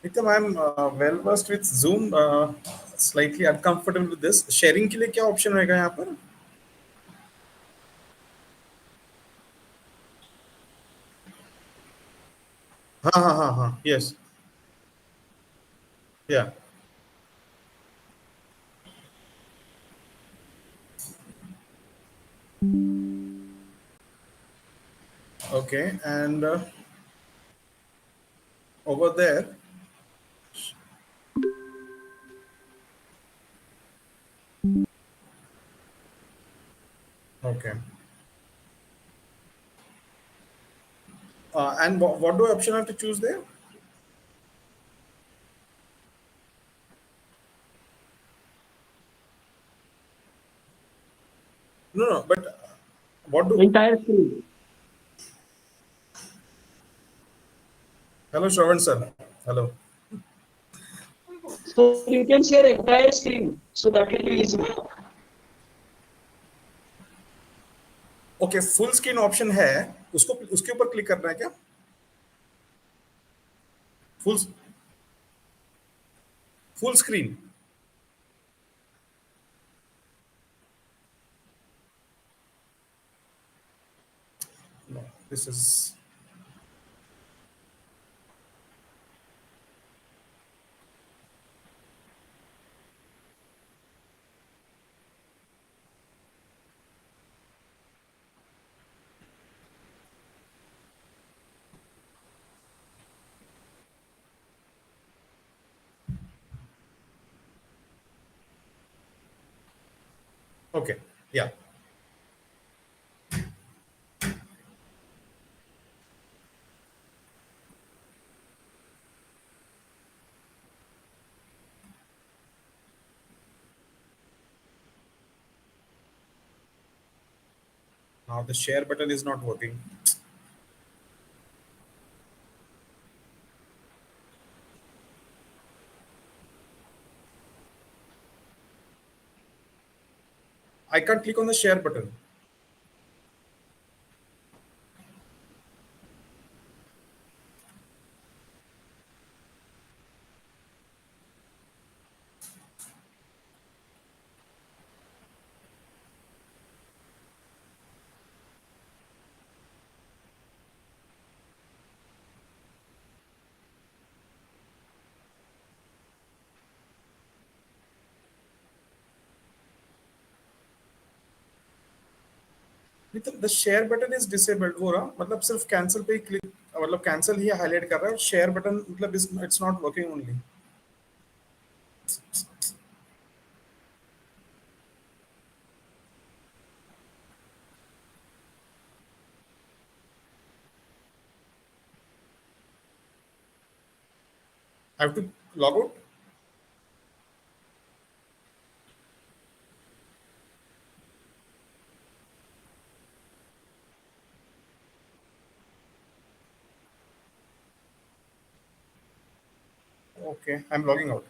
Nitam, I'm well versed with Zoom. Slightly uncomfortable with this. Sharing के लिए क्या option रहेगा यहाँ पर? हाँ हाँ हाँ हाँ. Yes. Yeah. Okay. And over there. Okay. And what do I option have to choose there? No, no. But what do? Entire screen. Hello, Shravan sir. Hello. So you can share entire screen. So that will be easy. Okay. Full screen option है. उसको उसके ऊपर click करना है क्या? Full full screen. No. This is okay. Yeah. Now the share button is not working. I can't click on the share button. मतलब the share button is disabled हो रहा मतलब सिर्फ cancel पे ही click मतलब cancel ही highlight कर रहा है share button मतलब it's not working only. I have to log out. Okay, I'm logging out.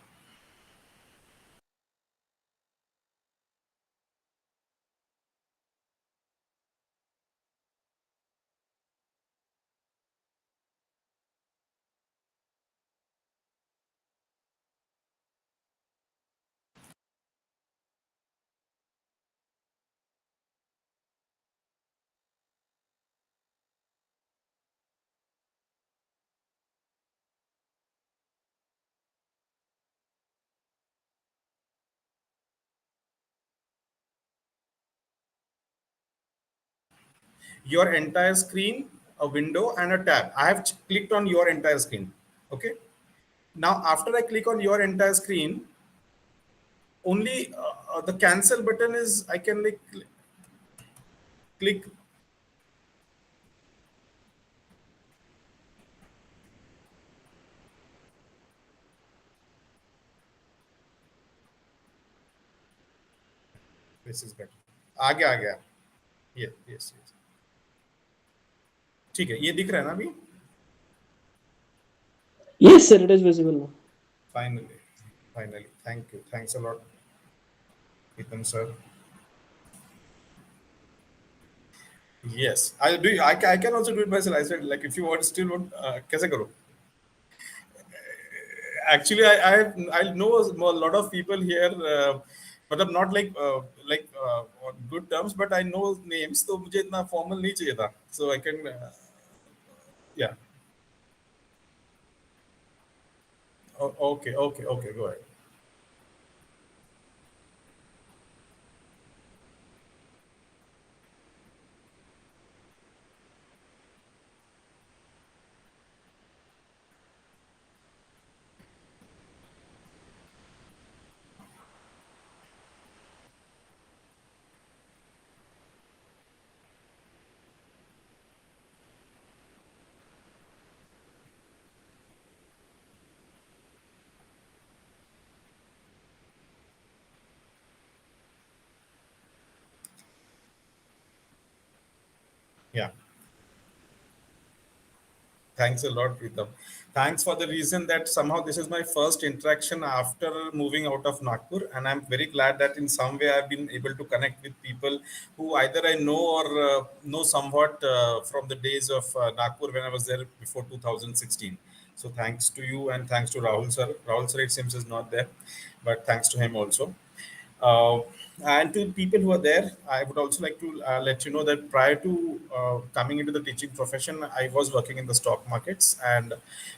Your entire screen, a window, and a tab. I have clicked on your entire screen. Okay. Now after I click on your entire screen, only the cancel button is I can like click. This is better. आ गया. Yes, yes, yes. ठीक है ये दिख रहा है ना अभी. Yes, sir, it is visible now. Finally, finally. Thank you. Thanks a lot, Ethan sir. Yes, I do. I can also do it myself. I said like if you want still want कैसे करो? Actually, I know a lot of people here, but I'm not on good terms. But I know names, तो मुझे इतना formal नहीं चाहिए था. So I can, yeah. Okay, okay, okay. Go ahead. Yeah. Thanks a lot, Pritam. Thanks for the reason that somehow this is my first interaction after moving out of Nagpur, and I'm very glad that in some way I've been able to connect with people who either I know or know somewhat from the days of Nagpur when I was there before 2016. So thanks to you and thanks to Rahul sir. Rahul sir, it seems, is not there, but thanks to him also. Uh, and to people who are there, I would also like to let you know that prior to coming into the teaching profession, I was working in the stock markets, and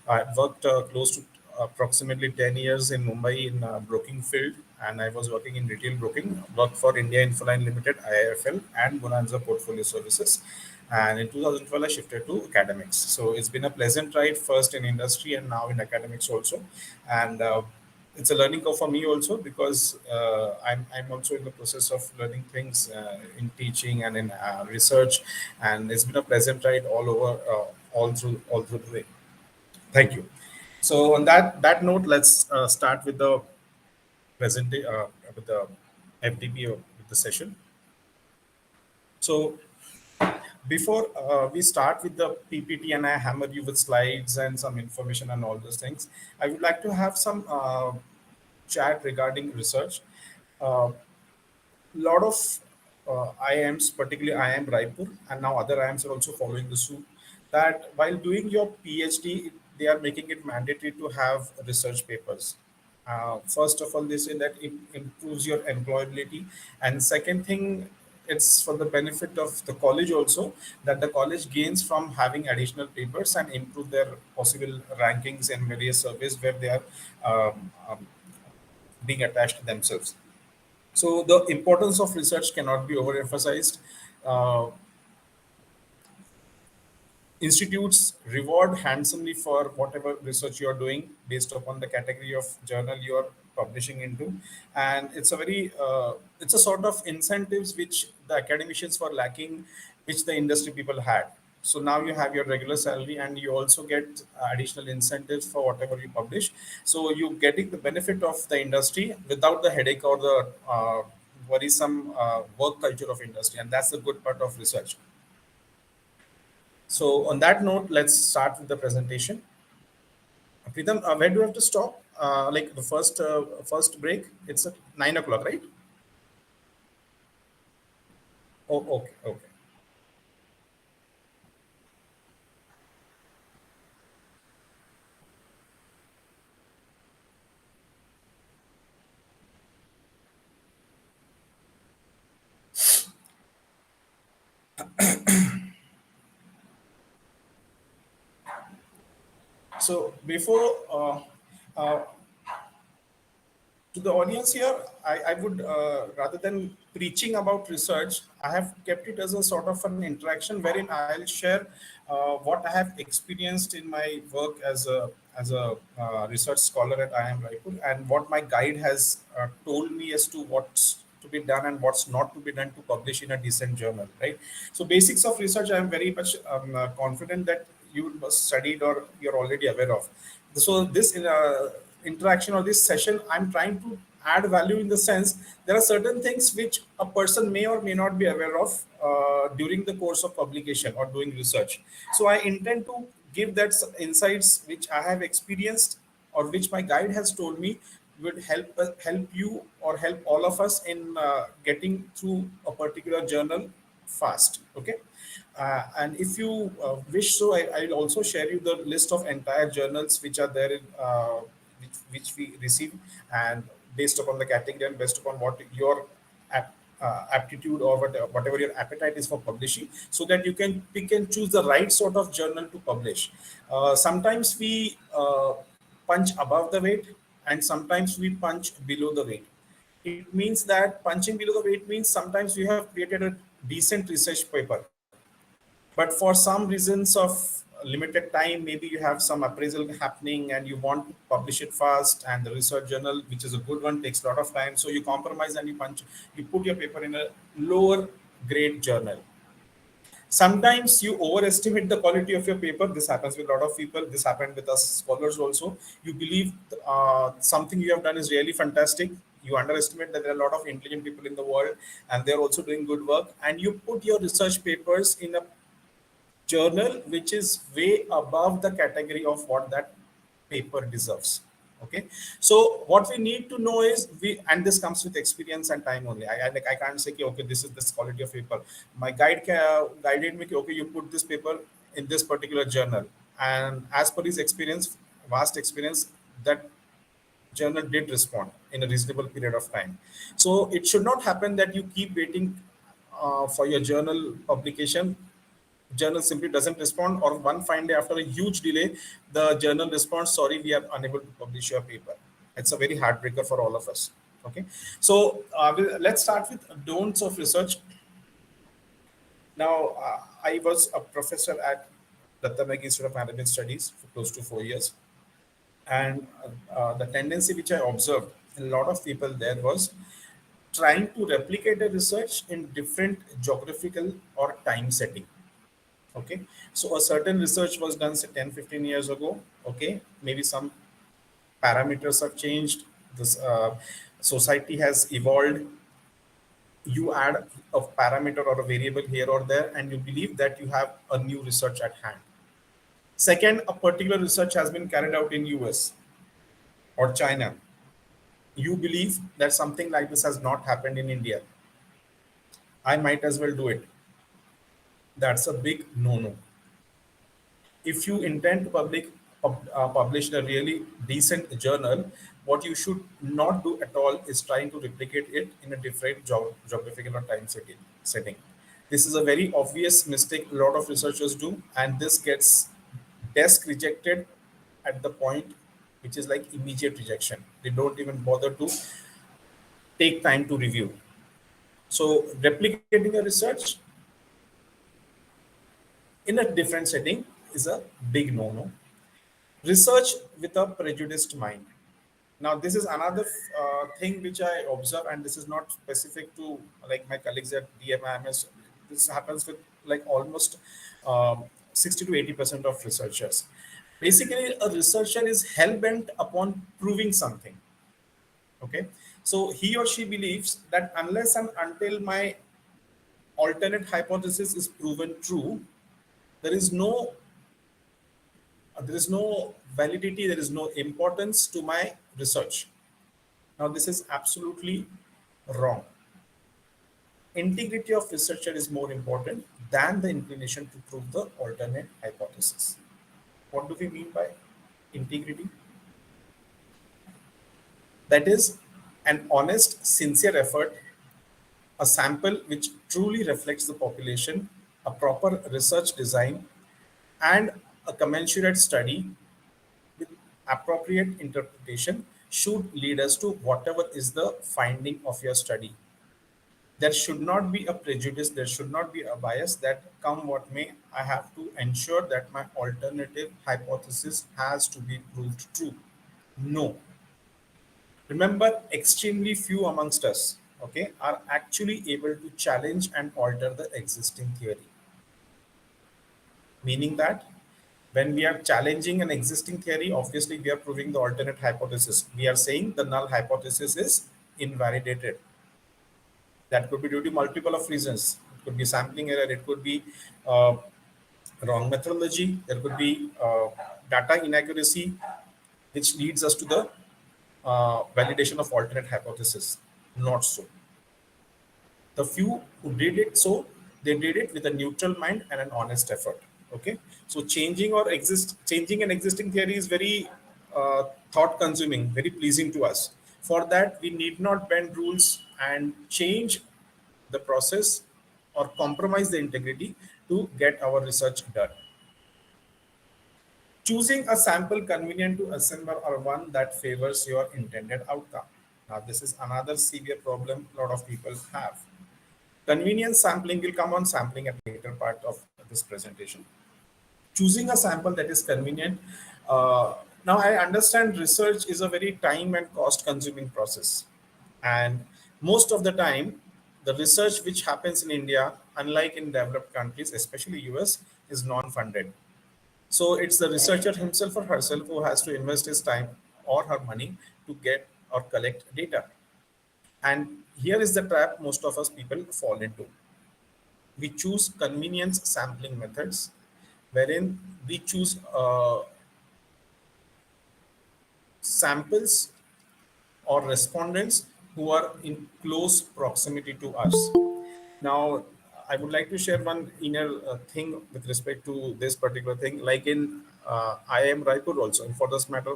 I worked close to approximately 10 years in Mumbai in broking field, and I was working in retail broking, worked for India Infoline Limited, IIFL, and Bonanza Portfolio Services. And in 2012, I shifted to academics. So it's been a pleasant ride, first in industry and now in academics also. And it's a learning curve for me also because I'm also in the process of learning things in teaching and in research, and it's been a pleasant ride all over, all through the way. Thank you. So on that note, let's start with the present with the FDP of with the session. So before we start with the PPT and I hammer you with slides and some information and all those things, I would like to have some chat regarding research. A lot of IIMs, particularly IIM Raipur, and now other IIMs are also following the suit, that while doing your PhD, they are making it mandatory to have research papers. First of all, they say that it improves your employability, and second thing, it's for the benefit of the college also, that the college gains from having additional papers and improve their possible rankings in various surveys where they are being attached to themselves. So the importance of research cannot be overemphasized. Uh, Institutes reward handsomely for whatever research you are doing based upon the category of journal you are publishing into, and it's a very it's a sort of incentives which the academicians were lacking, which the industry people had. So now you have your regular salary and you also get additional incentives for whatever you publish, so you're getting the benefit of the industry without the headache or the worrisome work culture of industry, and that's the good part of research. So on that note, let's start with the presentation. Pritam, where do we have to stop? Like the first break, it's at 9 o'clock, right? Oh, okay, okay. So before uh, to the audience here, I would rather than preaching about research, I have kept it as a sort of an interaction wherein I'll share what I have experienced in my work as a research scholar at IIM Raipur, and what my guide has told me as to what's to be done and what's not to be done to publish in a decent journal, right? So basics of research, I am very much confident that you must studied or you're already aware of. So this interaction or this session, I'm trying to add value in the sense there are certain things which a person may or may not be aware of during the course of publication or doing research. So I intend to give that insights which I have experienced or which my guide has told me would help you or help all of us in getting through a particular journal fast. Okay. And if you I'll also share you the list of entire journals which are there in which we receive, and based upon the category and based upon what your aptitude or whatever your appetite is for publishing, so that you can pick and choose the right sort of journal to publish. Sometimes we punch above the weight, and sometimes we punch below the weight. It means that punching below the weight means sometimes you have created a decent research paper, but for some reasons of limited time, maybe you have some appraisal happening and you want to publish it fast, and the research journal, which is a good one, takes a lot of time. So you compromise and you put your paper in a lower grade journal. Sometimes you overestimate the quality of your paper. This happens with a lot of people. This happened with us scholars also. You believe something you have done is really fantastic. You underestimate that there are a lot of intelligent people in the world, and they're also doing good work, and you put your research papers in a journal which is way above the category of what that paper deserves. Okay, so what we need to know is, we and this comes with experience and time only. I can't say कि, okay, this is this quality of paper. My guided me कि, okay, you put this paper in this particular journal, and as per his experience, vast experience, that journal did respond in a reasonable period of time. So it should not happen that you keep waiting for your journal publication. Journal simply doesn't respond, or one fine day after a huge delay, the journal responds, sorry, we are unable to publish your paper. It's a very heartbreaker for all of us. Okay, so let's start with don'ts of research. Now, I was a professor at Dattamek Institute of Management Studies for close to 4 years, and the tendency which I observed in a lot of people there was trying to replicate a research in different geographical or time setting. Okay, so a certain research was done, say, 10, 15 years ago. Okay, maybe some parameters have changed. This society has evolved. You add a parameter or a variable here or there, and you believe that you have a new research at hand. Second, a particular research has been carried out in US or China. You believe that something like this has not happened in India. I might as well do it. That's a big no-no. If you intend to publish a really decent journal, what you should not do at all is trying to replicate it in a different geographical or time setting. This is a very obvious mistake a lot of researchers do, and this gets desk rejected at the point which is like immediate rejection. They don't even bother to take time to review. So replicating a research in a different setting is a big no-no. Research with a prejudiced mind. Now, this is another thing which I observe, and this is not specific to like my colleagues at DMIMS. This happens with like almost 60 to 80% of researchers. Basically, a researcher is hell bent upon proving something. Okay, so he or she believes that unless and until my alternate hypothesis is proven true, there is no validity, there is no importance to my research. Now, this is absolutely wrong. Integrity of researcher is more important than the inclination to prove the alternate hypothesis. What do we mean by integrity? That is an honest, sincere effort, a sample which truly reflects the population, a proper research design, and a commensurate study with appropriate interpretation should lead us to whatever is the finding of your study. There should not be a prejudice, there should not be a bias that come what may, I have to ensure that my alternative hypothesis has to be proved true. No. Remember, extremely few amongst us, okay, are actually able to challenge and alter the existing theory. Meaning that when we are challenging an existing theory, obviously we are proving the alternate hypothesis. We are saying the null hypothesis is invalidated. That could be due to multiple of reasons. It could be sampling error. It could be uh, wrong methodology. There could be data inaccuracy, which leads us to the validation of alternate hypothesis. Not so. The few who did it so, they did it with a neutral mind and an honest effort. Okay, so changing an existing theory is very thought consuming, very pleasing to us. For that, we need not bend rules and change the process or compromise the integrity to get our research done. Choosing a sample convenient to assemble or one that favors your intended outcome. Now, this is another severe problem a lot of people have. Convenience sampling will come on sampling at later part of this presentation. Choosing a sample that is convenient. Now, I understand research is a very time and cost consuming process. And most of the time, the research which happens in India, unlike in developed countries, especially US, is non funded. So it's the researcher himself or herself who has to invest his time or her money to get or collect data. And here is the trap most of us people fall into. We choose convenience sampling methods, wherein we choose samples or respondents who are in close proximity to us. Now, I would like to share one inner thing with respect to this particular thing. Like in IIM Raipur also, and for this matter,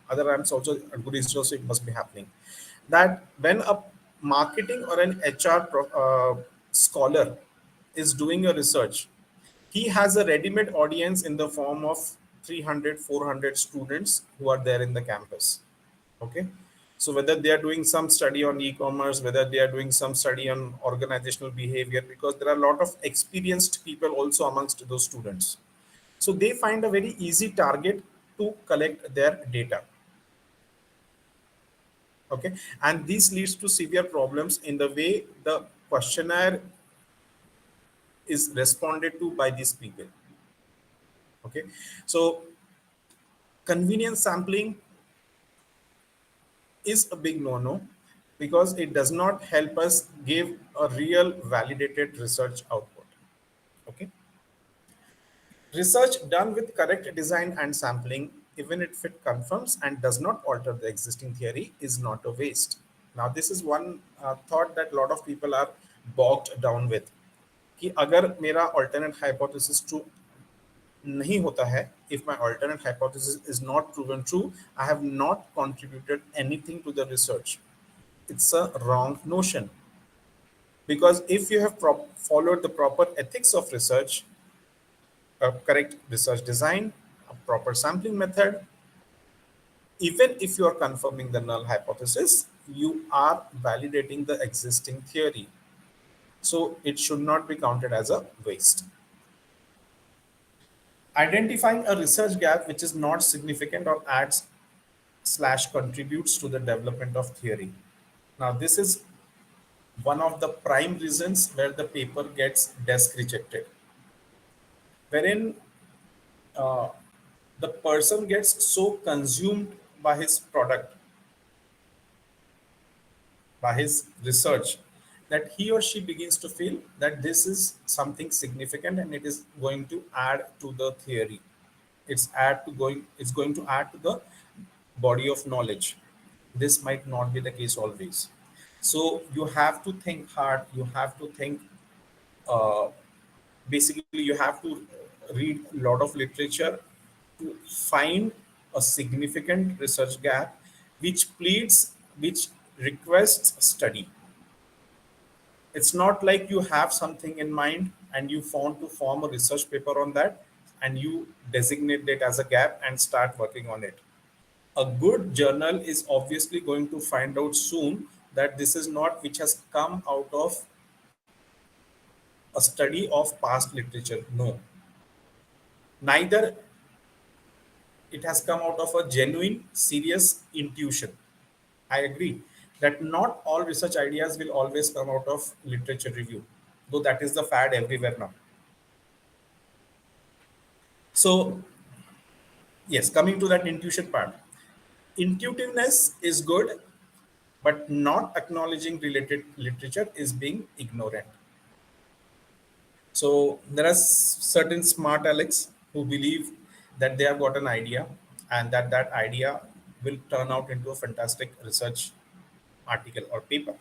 other IIMs also, good institutions, it must be happening. That when a marketing or an HR scholar is doing a research, he has a ready-made audience in the form of 300, 400 students who are there in the campus. Okay. So whether they are doing some study on e-commerce, whether they are doing some study on organizational behavior, because there are a lot of experienced people also amongst those students. So they find a very easy target to collect their data. Okay. And this leads to severe problems in the way the questionnaire is responded to by these people. Okay. So convenience sampling is a big no-no because it does not help us give a real validated research output. Okay. Research done with correct design and sampling, even if it confirms and does not alter the existing theory, is not a waste. Now, this is one thought that a lot of people are bogged down with. कि अगर मेरा alternate hypothesis true नहीं होता है, if my alternate hypothesis is not proven true, I have not contributed anything to the research. It's a wrong notion, because if you have followed the proper ethics of research, a correct research design, a proper sampling method, even if you are confirming the null hypothesis, you are validating the existing theory. So it should not be counted as a waste. Identifying a research gap which is not significant or adds slash contributes to the development of theory. Now, this is one of the prime reasons where the paper gets desk rejected, wherein uh, the person gets so consumed by his product, by his research, that he or she begins to feel that this is something significant and it is going to add to the theory. It's going to add to the body of knowledge. This might not be the case always. So you have to think hard, you have to think uh, basically you have to read a lot of literature to find a significant research gap which requests study. It's not like you have something in mind and you want to form a research paper on that and you designate it as a gap and start working on it. A good journal is obviously going to find out soon that this is not which has come out of a study of past literature. No, neither it has come out of a genuine, serious intuition. I agree that not all research ideas will always come out of literature review, though that is the fad everywhere now. So, yes, coming to that intuition part, intuitiveness is good, but not acknowledging related literature is being ignorant. So there are certain smart Alex who believe that they have got an idea and that idea will turn out into a fantastic research article or paper.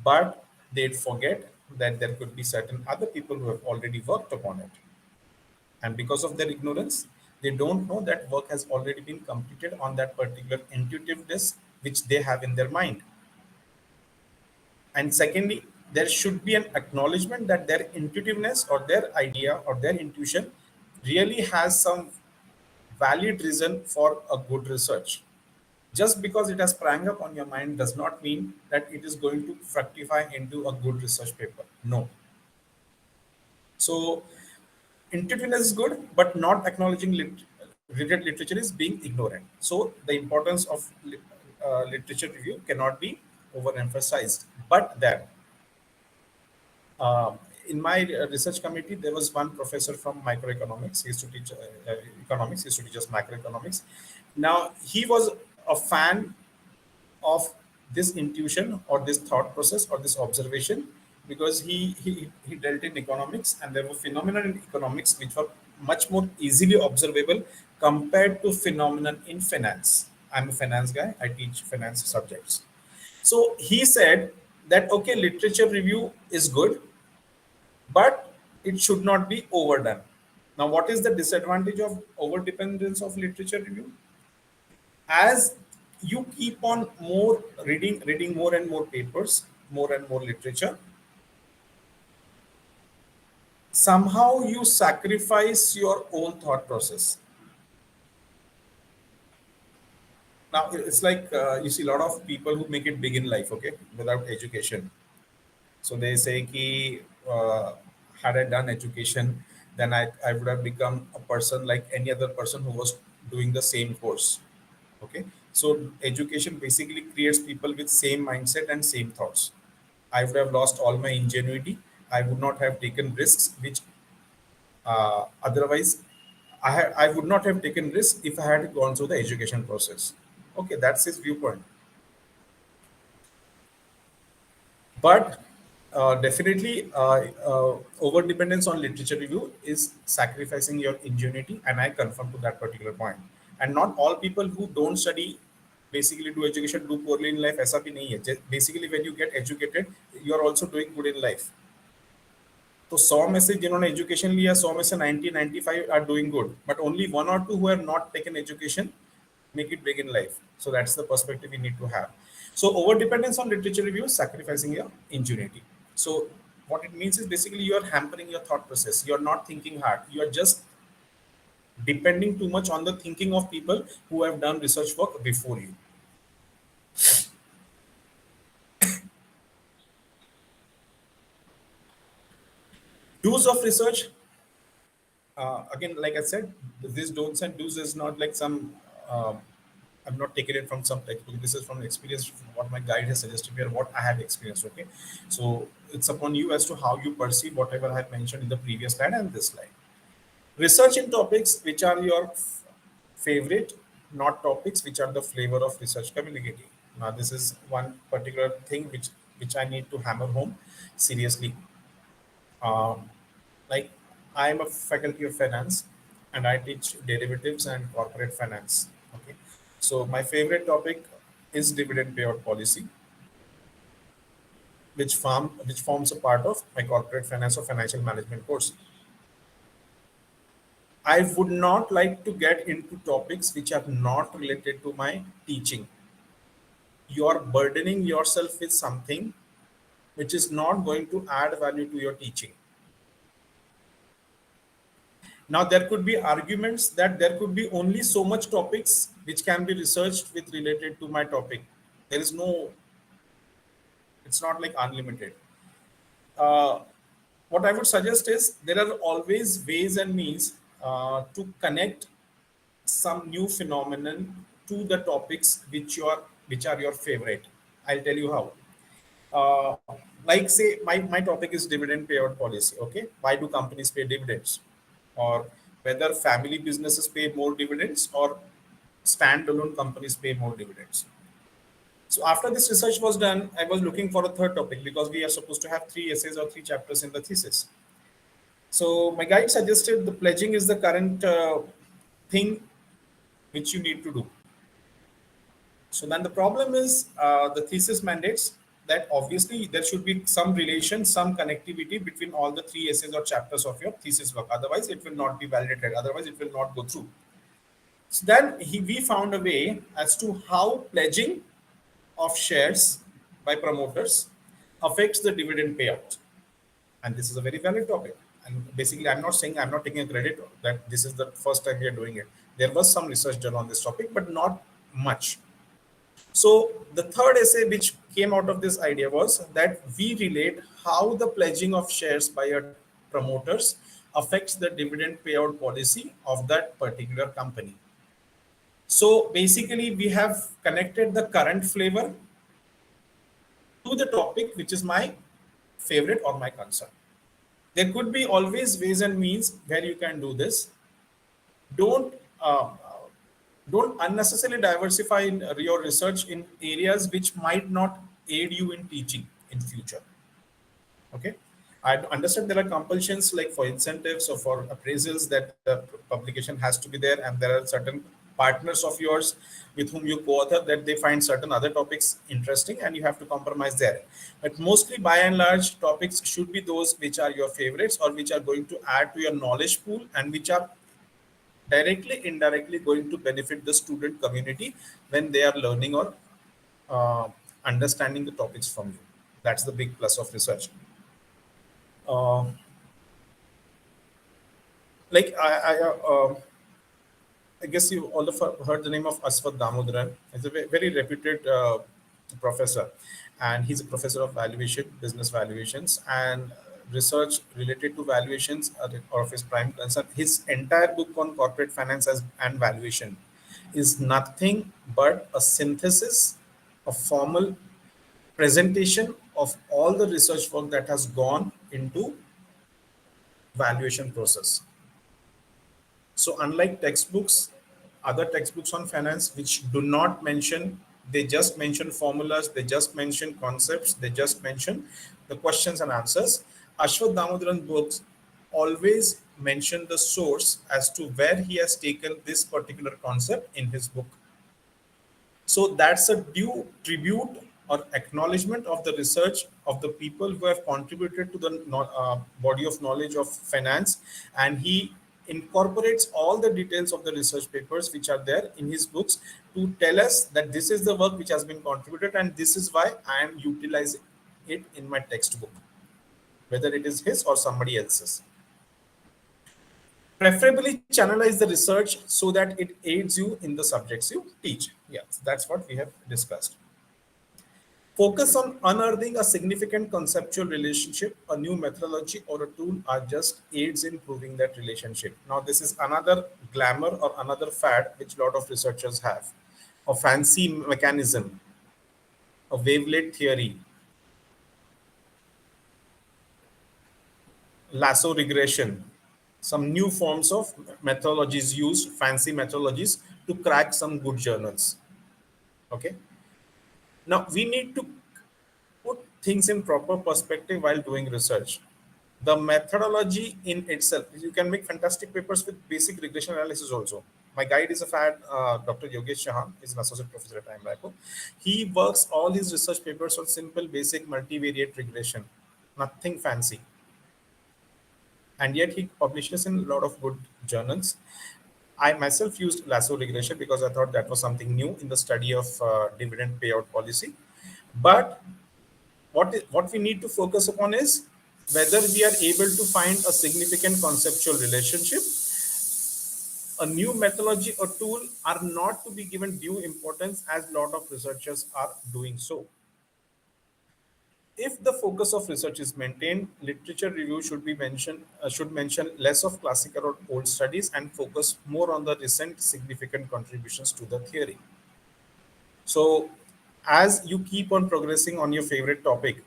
But they forget that there could be certain other people who have already worked upon it. And because of their ignorance, They don't know that work has already been completed on that particular intuitiveness which they have in their mind. And secondly, there should be an acknowledgement that their intuitiveness or their idea or their intuition really has some valid reason for a good research. Just because it has sprang up on your mind does not mean that it is going to fructify into a good research paper. No. So intuitiveness is good, but not acknowledging read literature is being ignorant. So the importance of literature review cannot be overemphasized. But then, in my research committee, there was one professor from microeconomics. He used to teach economics. He used to teach us macroeconomics. Now he was a fan of this intuition or this thought process or this observation because he dealt in economics, and there were phenomena in economics which were much more easily observable compared to phenomenon in finance. I'm a finance guy. I teach finance subjects. So he said that okay, literature review is good, but it should not be overdone. Now, what is the disadvantage of over dependence of literature review? As you keep on more reading more and more papers, more and more literature, somehow you sacrifice your own thought process. Now it's like you see a lot of people who make it big in life, okay, without education. So they say ki had I done education, then I would have become a person like any other person who was doing the same course. Okay. So education basically creates people with same mindset and same thoughts. I would have lost all my ingenuity. I would not have taken risks, which otherwise I would not have taken risks if I had gone through the education process. Okay, that's his viewpoint. But definitely, over dependence on literature review is sacrificing your ingenuity, and I confirm to that particular point. And not all people who don't study, basically do education, do poorly in life. ऐसा भी नहीं है. Basically, when you get educated, you are also doing good in life. तो 100 में से जिन्होंने education लिया 100 में से 90-95 are doing good but only one or two who have not taken education make it big in life. So that's the perspective we need to have. So over dependence on literature review is sacrificing your ingenuity. So what it means is basically you are hampering your thought process. You are not thinking hard. You are just depending too much on the thinking of people who have done research work before you. Do's of research. Again, like I said, this don'ts and do's is not like some. I'm not taking it from some textbook. This is from experience, from what my guide has suggested me or what I have experienced. Okay, so it's upon you as to how you perceive whatever I have mentioned in the previous slide and this slide. Research in topics which are your favorite, not topics which are the flavor of research community. Now, this is one particular thing which I need to hammer home seriously. Um, like I am a faculty of finance and I teach derivatives and corporate finance. Okay. So my favorite topic is dividend payout policy, which forms a part of my corporate finance or financial management course. I would not like to get into topics which are not related to my teaching. You are burdening yourself with something which is not going to add value to your teaching. Now, there could be arguments that there could be only so much topics which can be researched with related to my topic. There is no, it's not like unlimited. Uh, what I would suggest is there are always ways and means to connect some new phenomenon to the topics which are your favorite. I'll tell you how. Uh, like say my topic is dividend payout policy. Okay, why do companies pay dividends, or whether family businesses pay more dividends or standalone companies pay more dividends. So after this research was done, I was looking for a third topic because we are supposed to have 3 essays or 3 chapters in the thesis. So my guide suggested the pledging is the current thing which you need to do. So then the problem is the thesis mandates that obviously there should be some relation, some connectivity between all the 3 essays or chapters of your thesis work. Otherwise, it will not be validated. Otherwise, it will not go through. So then we found a way as to how pledging of shares by promoters affects the dividend payout. And this is a very valid topic. And basically, I'm not saying, I'm not taking a credit that this is the first time we are doing it. There was some research done on this topic, but not much. So the third essay which came out of this idea was that we relate how the pledging of shares by a promoters affects the dividend payout policy of that particular company. So basically, we have connected the current flavor to the topic, which is my favorite or my concern. There could be always ways and means where you can do this. Don't uh, don't unnecessarily diversify in your research in areas which might not aid you in teaching in future. Okay, I understand there are compulsions like for incentives or for appraisals that the publication has to be there, and there are certain partners of yours with whom you co-author that they find certain other topics interesting and you have to compromise there. But mostly by and large topics should be those which are your favorites or which are going to add to your knowledge pool and which are directly indirectly going to benefit the student community when they are learning or uh, understanding the topics from you. That's the big plus of research. uh, like I guess you all have heard the name of Aswat Damodaran. He's a very reputed professor, and he's a professor of valuation, business valuations, and research related to valuations are of his prime concern. His entire book on corporate finance and valuation is nothing but a synthesis, a formal presentation of all the research work that has gone into valuation process. So unlike textbooks, other textbooks on finance which do not mention, they just mention formulas, they just mention concepts, they just mention the questions and answers. Ashwath Damodaran books always mention the source as to where he has taken this particular concept in his book. So that's a due tribute or acknowledgement of the research of the people who have contributed to the body of knowledge of finance. And he incorporates all the details of the research papers which are there in his books to tell us that this is the work which has been contributed and this is why I am utilizing it in my textbook, whether it is his or somebody else's. Preferably channelize the research so that it aids you in the subjects you teach. Yes, that's what we have discussed. Focus on unearthing a significant conceptual relationship, a new methodology, or a tool are just aids in proving that relationship. Now, this is another glamour or another fad which a lot of researchers have. A fancy mechanism, a wavelet theory, lasso regression, some new forms of methodologies used, fancy methodologies to crack some good journals. Okay. Now, we need to put things in proper perspective while doing research. The methodology in itself, you can make fantastic papers with basic regression analysis also. My guide is a fad, Dr. Yogesh Chauhan, is an associate professor at IIM. He works all his research papers on simple, basic, multivariate regression, nothing fancy. And yet he publishes in a lot of good journals. I myself used lasso regression because I thought that was something new in the study of dividend payout policy. But what we need to focus upon is whether we are able to find a significant conceptual relationship. A new methodology or tool are not to be given due importance as a lot of researchers are doing so. If the focus of research is maintained, literature review should mention less of classical or old studies and focus more on the recent significant contributions to the theory. So, as you keep on progressing on your favorite topic,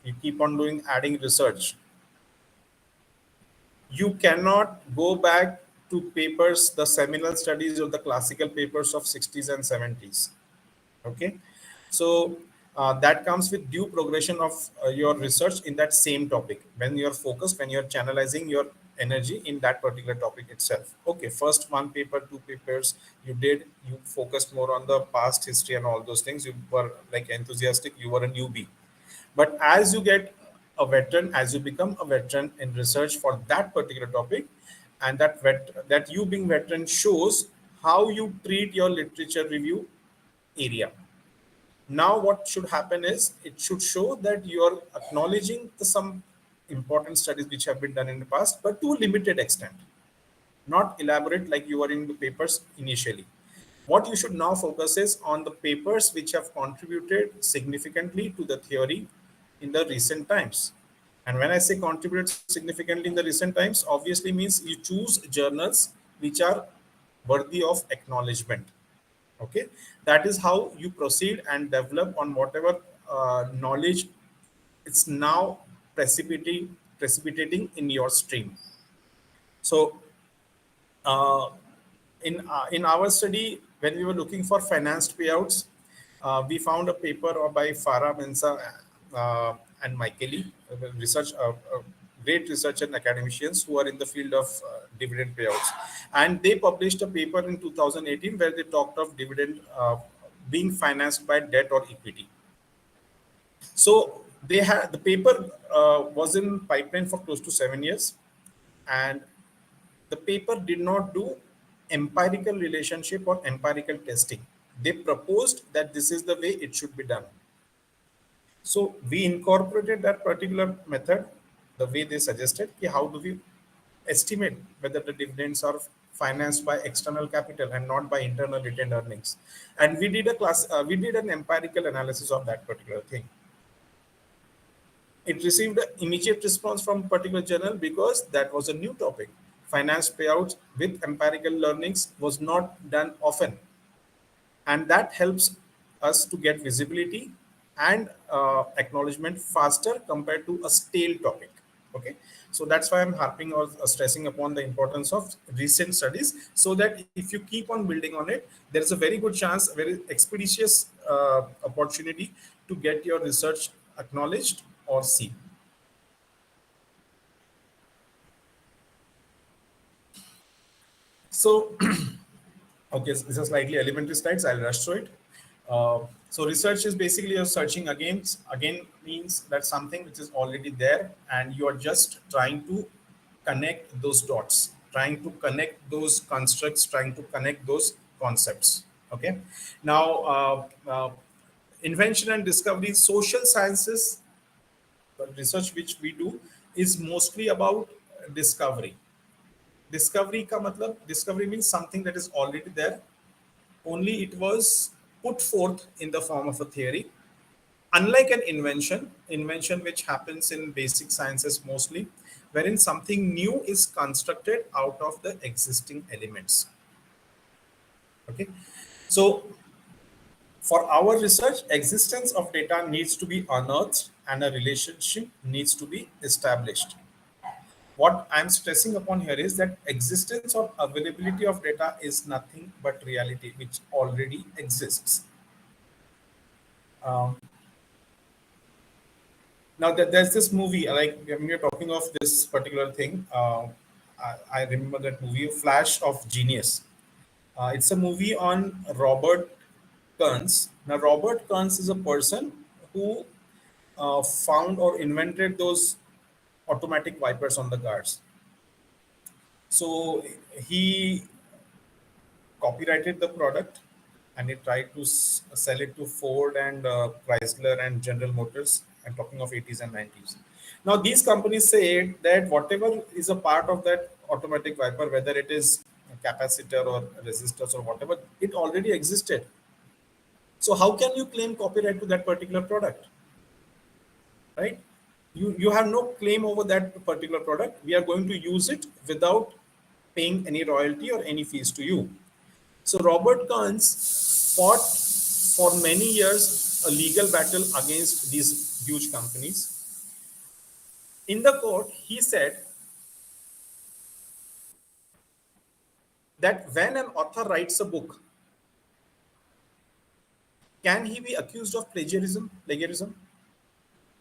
you keep on doing adding research. You cannot go back to papers, the seminal studies or the classical papers of 60s and 70s. Okay, so that comes with due progression of your research in that same topic when you're focused, when you're channelizing your energy in that particular topic itself. Okay, first one paper, two papers you focused more on the past history and all those things, you were like enthusiastic, you were a newbie. But as you get a veteran, as you become a veteran in research for that particular topic, and that you being veteran shows how you treat your literature review area. Now, what should happen is it should show that you are acknowledging some important studies which have been done in the past, but to a limited extent, not elaborate like you were in the papers initially. What you should now focus is on the papers which have contributed significantly to the theory in the recent times. And when I say contribute significantly in the recent times, obviously means you choose journals which are worthy of acknowledgement. Okay, that is how you proceed and develop on whatever knowledge it's now precipitating in your stream. So uh, in our study, when we were looking for financed payouts, we found a paper by Farah Mensa and Michaeli, great researcher and academicians who are in the field of dividend payouts. And they published a paper in 2018 where they talked of dividend being financed by debt or equity. So they had the paper was in pipeline for close to 7 years, and the paper did not do empirical relationship or empirical testing. They proposed that this is the way it should be done. So we incorporated that particular method, the way they suggested. How do we estimate whether the dividends are financed by external capital and not by internal retained earnings? And we did an empirical analysis of that particular thing. It received an immediate response from a particular journal because that was a new topic. Finance payouts with empirical learnings was not done often, and that helps us to get visibility and acknowledgement faster compared to a stale topic. Okay, so that's why I'm harping or stressing upon the importance of recent studies, so that if you keep on building on it, there is a very good chance, a very expeditious opportunity to get your research acknowledged or seen. So, okay, so this is slightly elementary slides. I'll rush through it. So research is basically you're searching again means that something which is already there, and you are just trying to connect those dots, trying to connect those constructs, trying to connect those concepts. Okay. Now, invention and discovery, social sciences, the research which we do is mostly about discovery. Discovery ka matlab, discovery means something that is already there, only it was put forth in the form of a theory. Unlike an invention which happens in basic sciences mostly, wherein something new is constructed out of the existing elements. Okay, so for our research, existence of data needs to be unearthed and a relationship needs to be established. What I'm stressing upon here is that existence or availability of data is nothing but reality which already exists. Um, Now that there's this movie, like when you're talking of this particular thing, I remember that movie, Flash of Genius. It's a movie on Robert Kearns. Now, Robert Kearns is a person who found or invented those automatic wipers on the cars. So he copyrighted the product, and he tried to sell it to Ford and Chrysler and General Motors. I'm talking of 80s and 90s. Now, these companies say that whatever is a part of that automatic wiper, whether it is a capacitor or resistors or whatever, it already existed. So, how can you claim copyright to that particular product? Right? You have no claim over that particular product. We are going to use it without paying any royalty or any fees to you. So Robert Kearns fought for many years a legal battle against these huge companies. In the court, he said that when an author writes a book, can he be accused of plagiarism?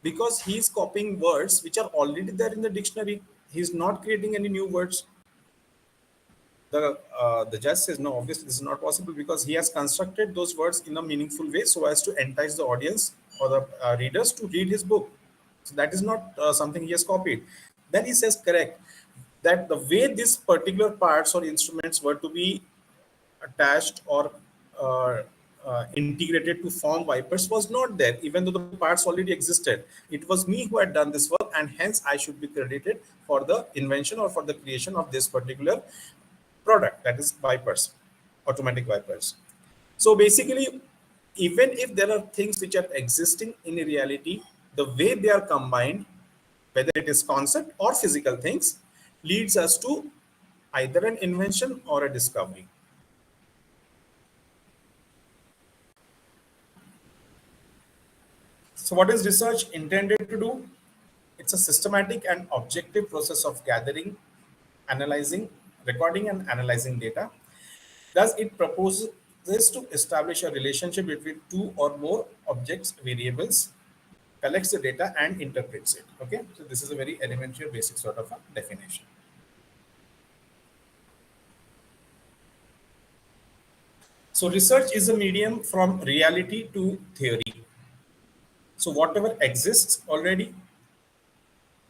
Because he is copying words which are already there in the dictionary. He's not creating any new words. The judge says no, obviously this is not possible because he has constructed those words in a meaningful way so as to entice the audience or the readers to read his book. So that is not something he has copied. Then he says correct that the way these particular parts or instruments were to be attached or uh, integrated to form wipers was not there, even though the parts already existed. It was me who had done this work, and hence I should be credited for the invention or for the creation of this particular product, that is wipers, automatic wipers. So basically, even if there are things which are existing in reality, the way they are combined, whether it is concept or physical things, leads us to either an invention or a discovery. So, what is research intended to do? It's a systematic and objective process of gathering, analyzing, recording, and analyzing data. Thus, it proposes to establish a relationship between two or more objects, variables, collects the data, and interprets it. Okay, so this is a very elementary, basic sort of a definition. So, research is a medium from reality to theory. So, whatever exists already,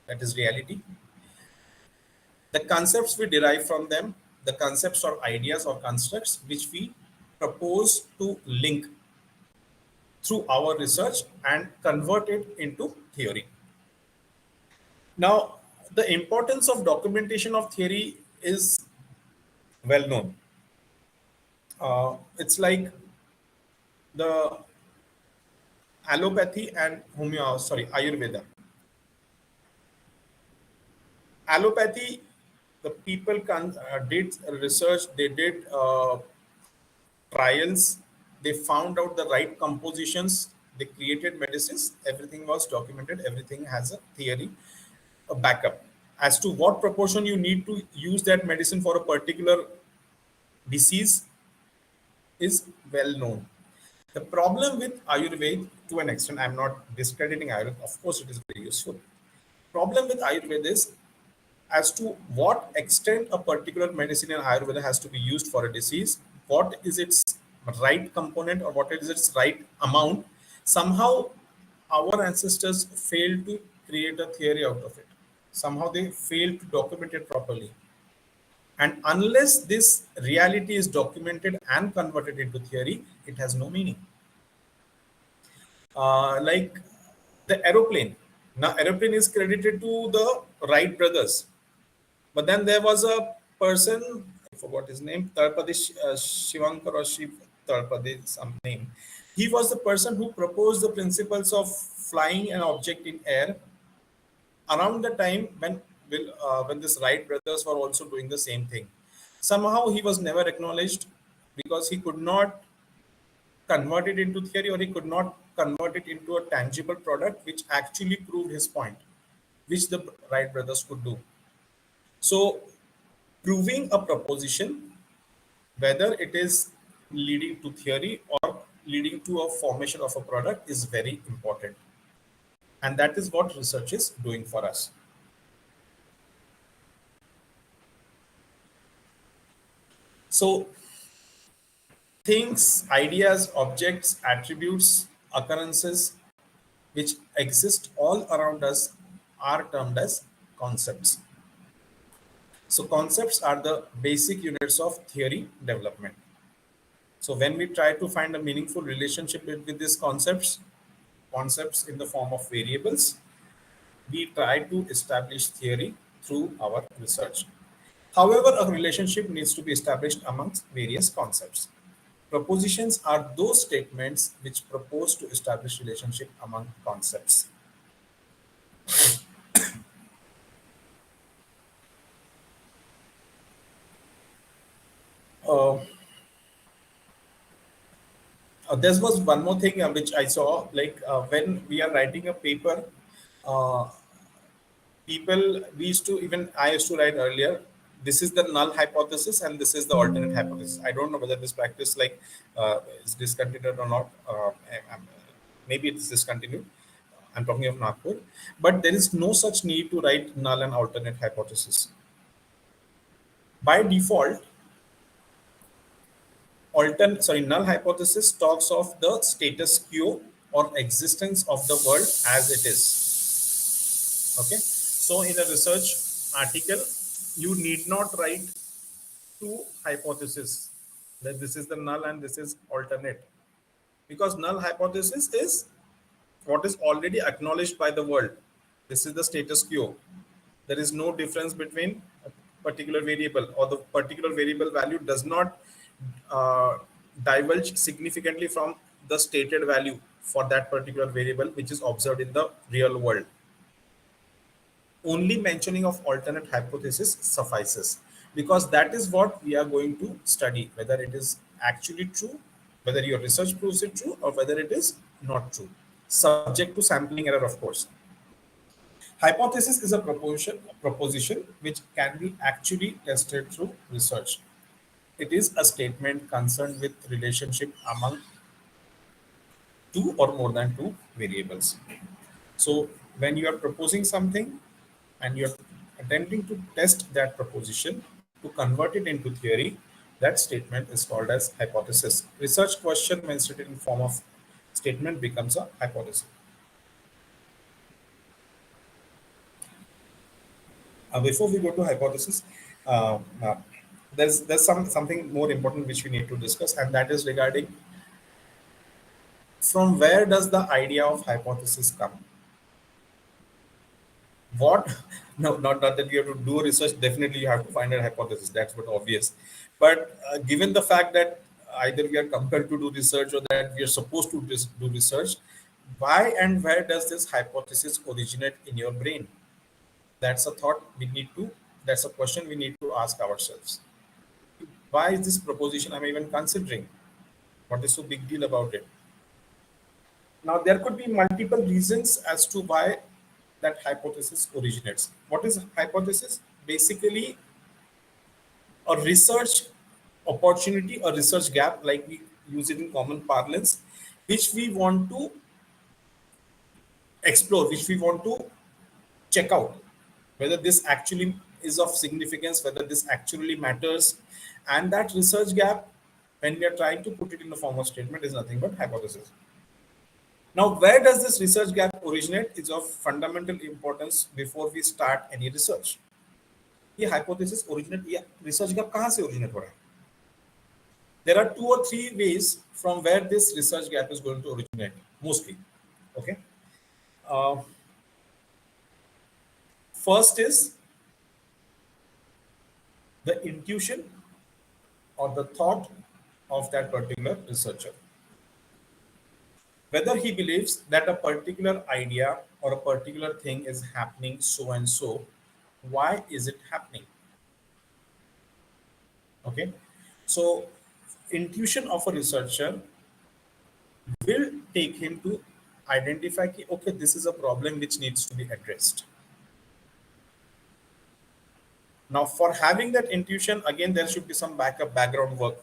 that is reality, the concepts we derive from them, the concepts or ideas or constructs which we propose to link through our research and convert it into theory. Now, the importance of documentation of theory is well known. It's like the allopathy and Ayurveda. Allopathy, the people did research, they did trials, they found out the right compositions, they created medicines, everything was documented, everything has a theory, a backup. As to what proportion you need to use that medicine for a particular disease is well known. The problem with Ayurveda, to an extent, I'm not discrediting Ayurveda, of course, it is very useful. Problem with Ayurveda is as to what extent a particular medicine in Ayurveda has to be used for a disease, what is its right component or what is its right amount. Somehow, our ancestors failed to create a theory out of it. Somehow, they failed to document it properly. And unless this reality is documented and converted into theory, it has no meaning. Like the aeroplane. Now, aeroplane is credited to the Wright brothers. But then there was a person, I forgot his name, Tarpadi Shivankar or Shiv Tarpadi, some name. He was the person who proposed the principles of flying an object in air around the time when this Wright brothers were also doing the same thing. Somehow he was never acknowledged because he could not convert it into theory or he could not convert it into a tangible product which actually proved his point, which the Wright brothers could do. So proving a proposition, whether it is leading to theory or leading to a formation of a product, is very important. And that is what research is doing for us. So things, ideas, objects, attributes, occurrences which exist all around us are termed as concepts. So concepts are the basic units of theory development. So when we try to find a meaningful relationship with these concepts in the form of variables, we try to establish theory through our research. However, a relationship needs to be established amongst various concepts. Propositions are those statements which propose to establish relationship among concepts. Uh, there was one more thing which I saw, like when we are writing a paper, uh, people we used to even I used to write earlier. This is the null hypothesis and this is the alternate hypothesis. I don't know whether this practice is discontinued or not. Maybe it's discontinued. I'm talking of Nagpur, but there is no such need to write null and alternate hypothesis. By default, null hypothesis talks of the status quo or existence of the world as it is. Okay, so in a research article, you need not write two hypotheses. that this is the null and this is alternate, because null hypothesis is what is already acknowledged by the world. This is the status quo. There is no difference between a particular variable, or the particular variable value does not uh, diverge significantly from the stated value for that particular variable which is observed in the real world. Only mentioning of alternate hypothesis suffices, because that is what we are going to study, whether it is actually true, whether your research proves it true, or whether it is not true, subject to sampling error, of course. Hypothesis is a proposition which can be actually tested through research. It is a statement concerned with relationship among two or more than two variables. So when you are proposing something and you're attempting to test that proposition to convert it into theory, that statement is called as hypothesis. Research question, when stated in form of statement, becomes a hypothesis. Before we go to hypothesis, uh, there's something more important which we need to discuss, and that is regarding from where does the idea of hypothesis come. What no, not that you have to do research, definitely you have to find a hypothesis, that's what obvious. But given the fact that either we are compelled to do research or that we are supposed to do research, why and where does this hypothesis originate in your brain? That's a thought we need to that's a question we need to ask ourselves. Why is this proposition I'm even considering? What is so big deal about it? Now, there could be multiple reasons as to why that hypothesis originates. What is hypothesis? Basically, a research opportunity, a research gap, like we use it in common parlance, which we want to explore, which we want to check out, whether this actually is of significance, whether this actually matters. And that research gap, when we are trying to put it in the form of statement, is nothing but hypothesis. Now, where does this research gap originate is of fundamental importance before we start any research. ये hypothesis originate, ये research gap कहाँ से originate हो रहा है? There are two or three ways from where this research gap is going to originate, mostly. Okay. Uh, First is the intuition or the thought of that particular researcher. Whether he believes that a particular idea or a particular thing is happening so and so, why is it happening? Okay, so intuition of a researcher will take him to identify ki, okay, this is a problem which needs to be addressed. Now, for having that intuition, again, there should be some backup background work.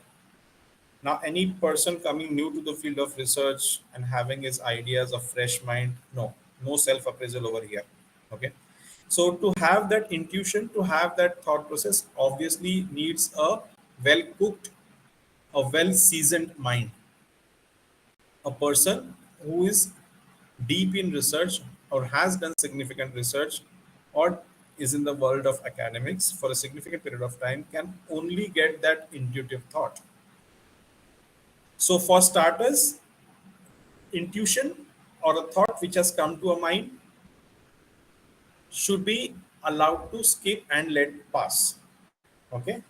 Now, any person coming new to the field of research and having his ideas of fresh mind, no self-appraisal over here. Okay. So to have that intuition, to have that thought process, obviously needs a well-cooked, a well-seasoned mind. A person who is deep in research or has done significant research or is in the world of academics for a significant period of time can only get that intuitive thought. So, for starters, intuition or a thought which has come to a mind should be allowed to skip and let pass. Okay,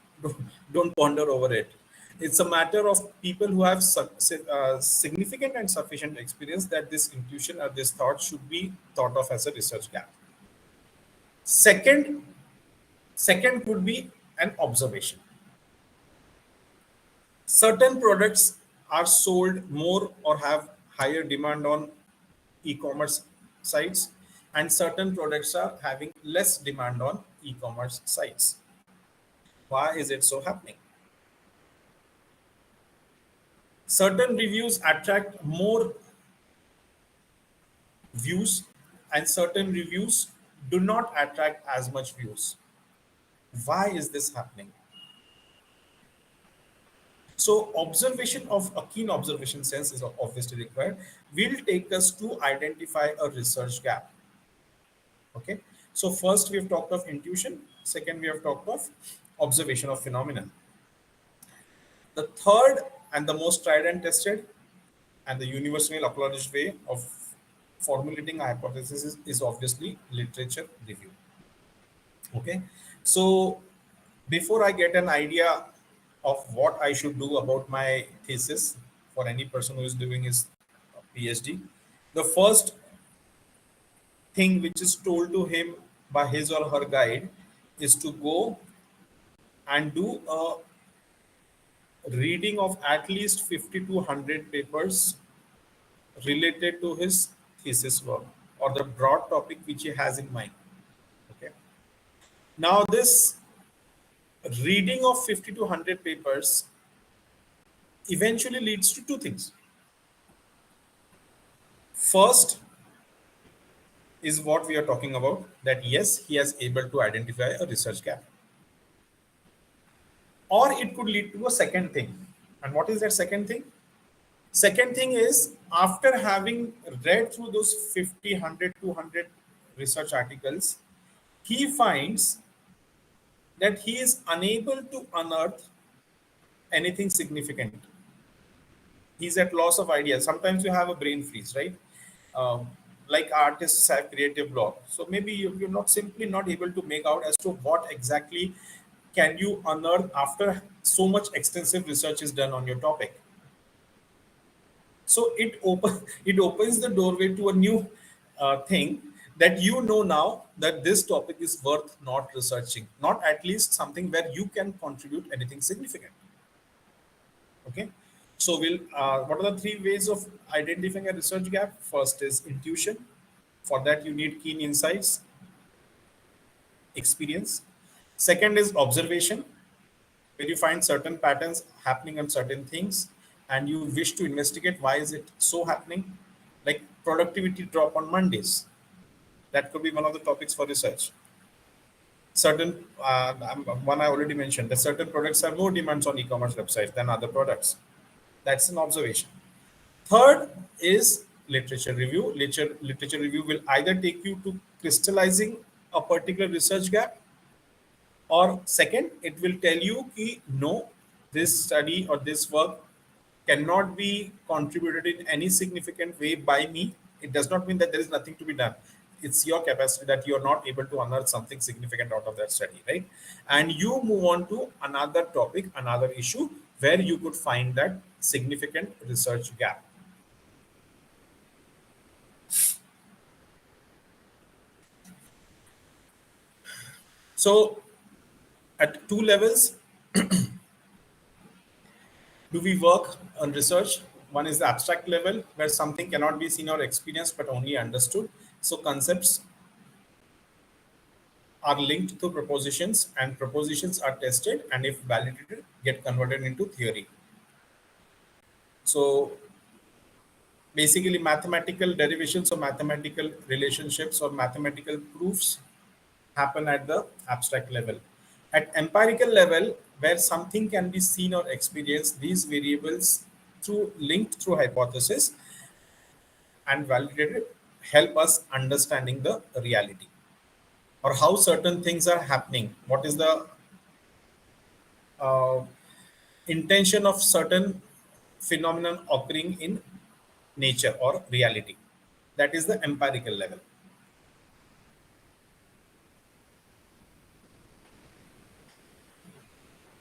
don't ponder over it. It's a matter of people who have significant and sufficient experience that this intuition or this thought should be thought of as a research gap. Second, second could be an observation. Certain products are sold more or have higher demand on e-commerce sites, and certain products are having less demand on e-commerce sites. Why is it so happening? Certain reviews attract more views and certain reviews do not attract as much views. Why is this happening? So observation of a keen observation sense is obviously required, will take us to identify a research gap. Okay, so first we have talked of intuition, second we have talked of observation of phenomenon. The third and the most tried and tested and the universally acknowledged way of formulating a hypothesis is obviously literature review. Okay, so before I get an idea of what I should do about my thesis for any person who is doing his PhD, the first thing which is told to him by his or her guide is to go and do a reading of at least 50 to 100 papers related to his thesis work or the broad topic which he has in mind. Okay. Now, this reading of 50 to 100 papers eventually leads to two things. First is what we are talking about, that yes, he has able to identify a research gap. Or it could lead to a second thing. And what is that second thing? Second thing is after having read through those 50, 100, 200 research articles, he finds that he is unable to unearth anything significant. He's at loss of ideas. Sometimes you have a brain freeze, right? Um, like artists have creative block. So maybe you're not simply not able to make out as to what exactly can you unearth after so much extensive research is done on your topic. So it opens the doorway to a new thing that you know now that this topic is worth not researching, not at least something where you can contribute anything significant. Okay. So we'll what are the three ways of identifying a research gap? First is intuition. For that you need keen insights, experience. Second is observation, where you find certain patterns happening on certain things and you wish to investigate why is it so happening, like productivity drop on Mondays. That could be one of the topics for research. Certain one I already mentioned that certain products have more demands on e-commerce websites than other products. That's an observation. Third is literature review. Literature review will either take you to crystallizing a particular research gap, or second, it will tell you कि no, this study or this work cannot be contributed in any significant way by me. It does not mean that there is nothing to be done. It's your capacity that you are not able to unearth something significant out of that study, right? And you move on to another topic, another issue where you could find that significant research gap. So, at two levels, do we work on research? One is the abstract level, where something cannot be seen or experienced but only understood. So, concepts are linked to propositions, and propositions are tested, and if validated, get converted into theory. So, basically, mathematical derivations or mathematical relationships or mathematical proofs happen at the abstract level. At empirical level, where something can be seen or experienced, these variables through linked through hypothesis and validated help us understanding the reality or how certain things are happening. What is the uh, intention of certain phenomenon occurring in nature or reality? That is the empirical level.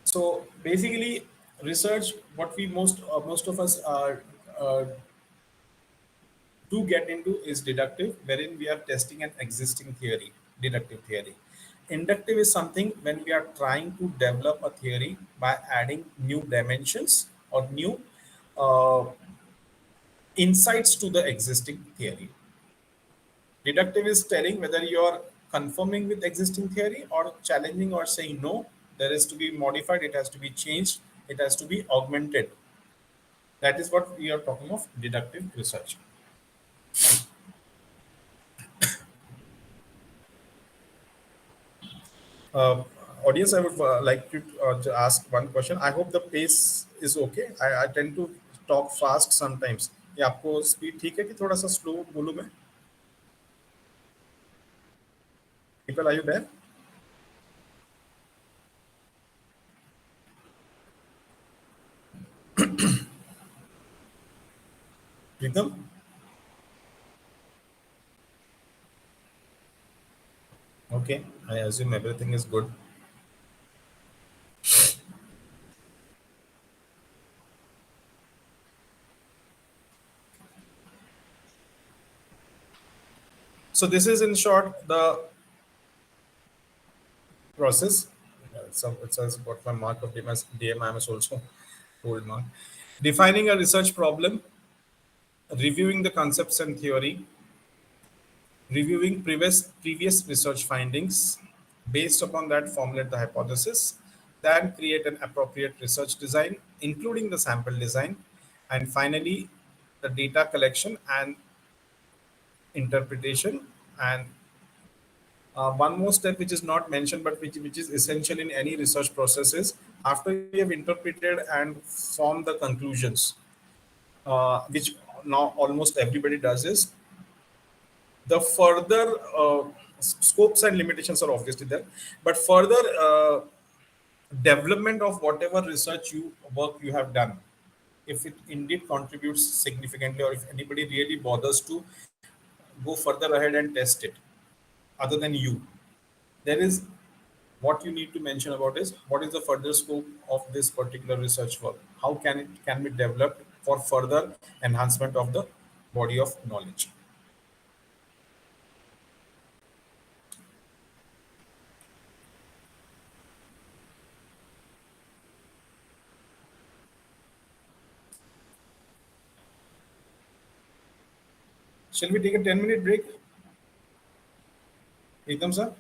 So basically, research, what we most of us do get into is deductive, wherein we are testing an existing theory, deductive theory. Inductive is something when we are trying to develop a theory by adding new dimensions or new uh, insights to the existing theory. Deductive is telling whether you are conforming with existing theory or challenging or saying no, there is to be modified, it has to be changed, it has to be augmented. That is what we are talking of deductive research. Uh, Audience, I would like you to ask one question. I hope the pace is okay. I tend to talk fast sometimes. ये आपको speed ठीक है कि थोड़ा सा slow बोलूँ मैं? People, are you there? Pritam? Okay, I assume everything is good. So this is in short the process. So it says what my mark of DMIMS also old mark. Defining a research problem, reviewing the concepts and theory, reviewing previous research findings, based upon that formulate the hypothesis, then create an appropriate research design, including the sample design, and finally the data collection and interpretation. And one more step which is not mentioned but which is essential in any research process is after you have interpreted and formed the conclusions, which now almost everybody does, is the further scopes and limitations are obviously there, but further development of whatever research you work you have done, if it indeed contributes significantly or if anybody really bothers to go further ahead and test it other than you, there is what you need to mention about is what is the further scope of this particular research work, how can it can be developed for further enhancement of the body of knowledge. Shall we take a 10-minute break, Ekam sir?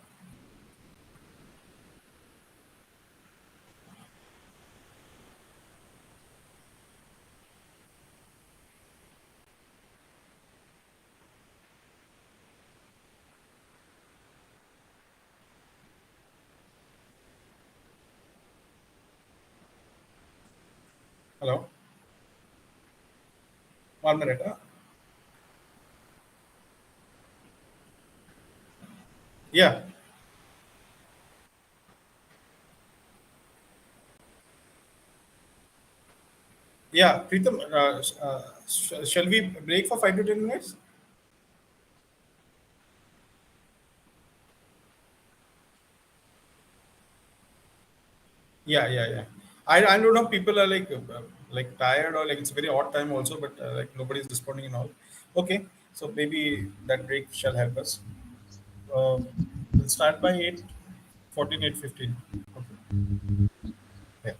Hello, 1 minute, huh? Yeah, yeah, Pritam, shall we break for 5 to 10 minutes? Yeah, yeah, yeah. I don't know. People are like tired or like it's a very odd time also, but like nobody is responding and all. Okay, so maybe that break shall help us. Uh, we'll start by 8:14, 8:15. Okay. Yeah.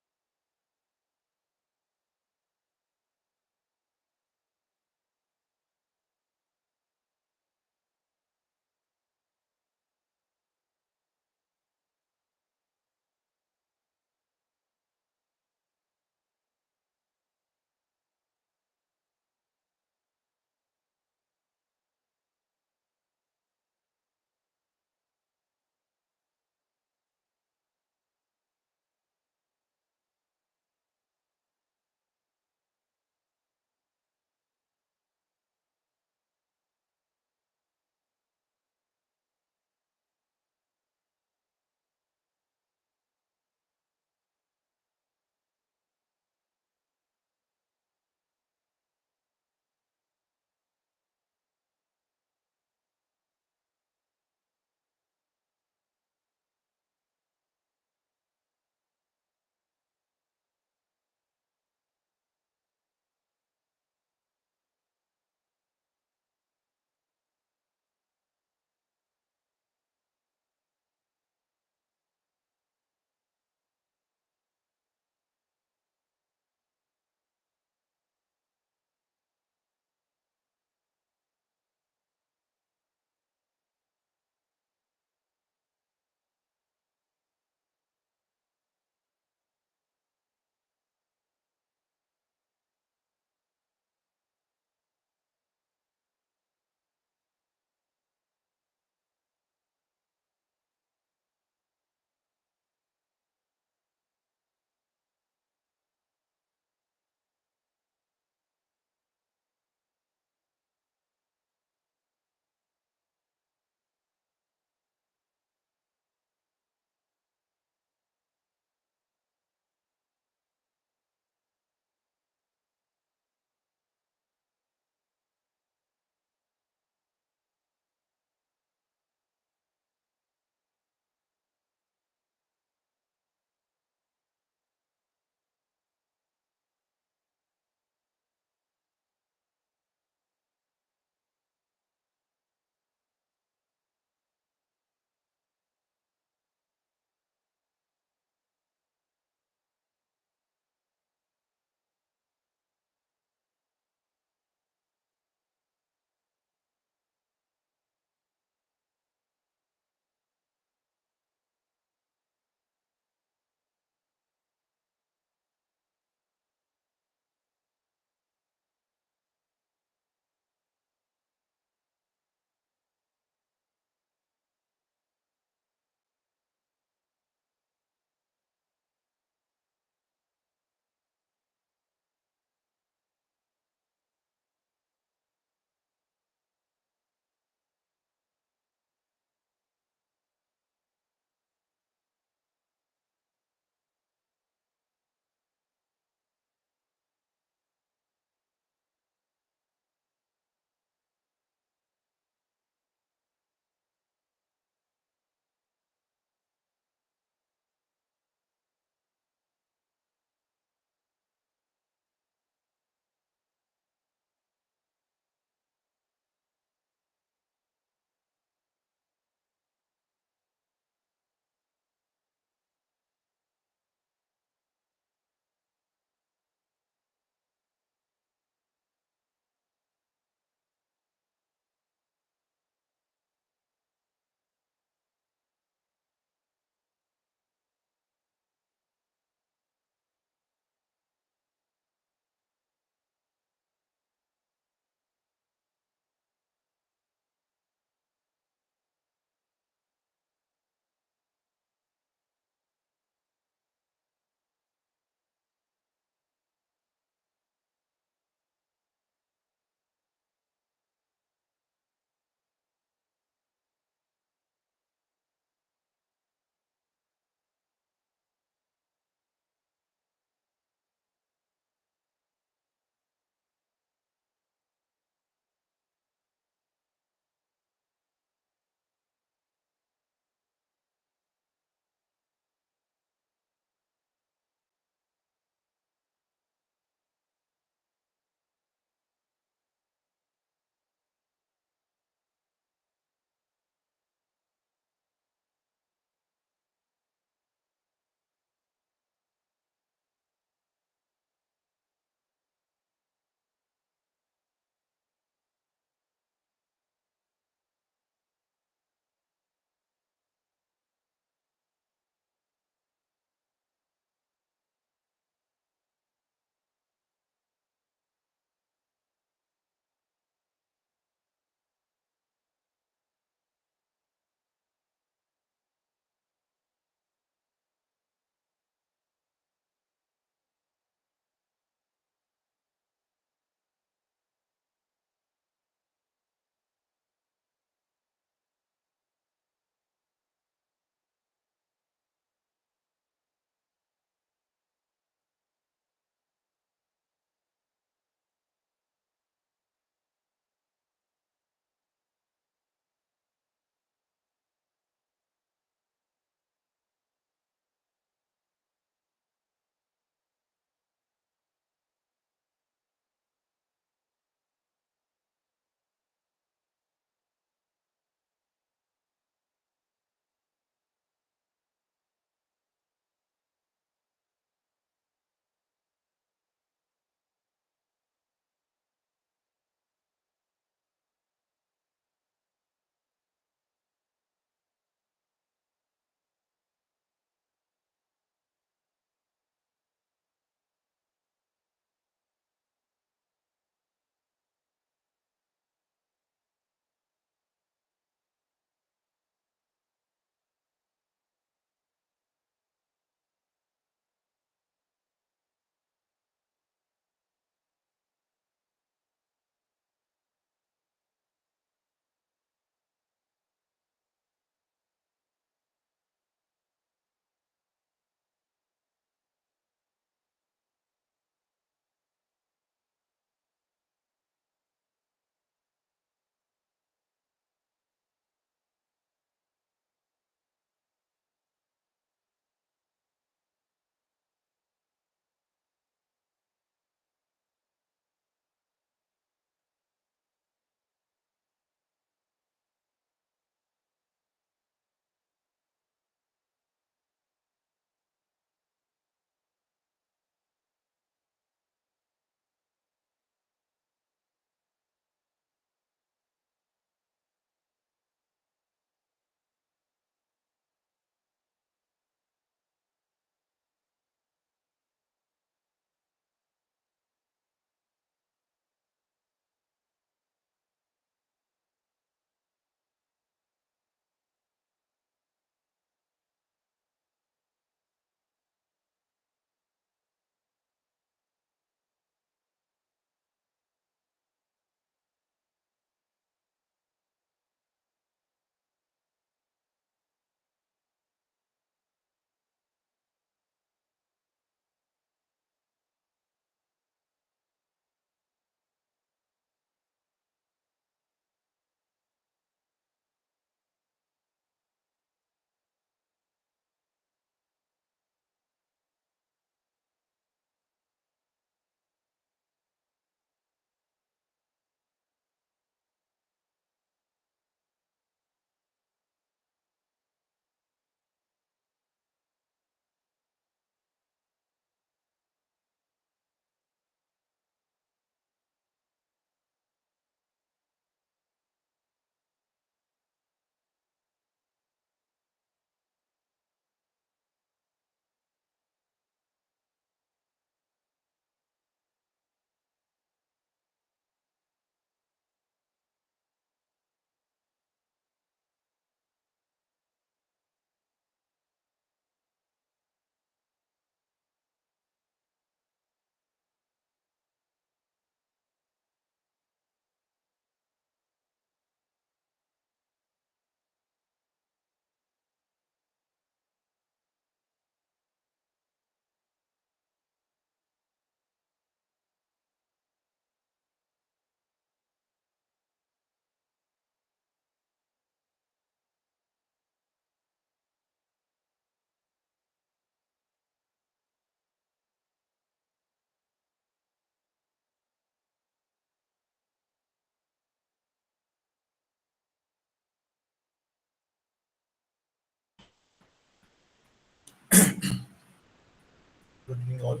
all.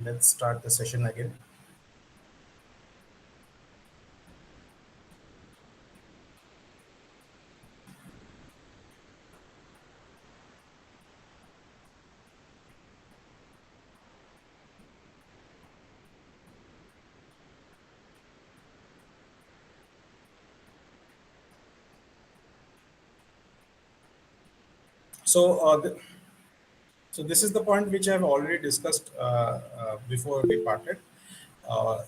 Let's start the session again. So, so this is the point which I've already discussed before we parted.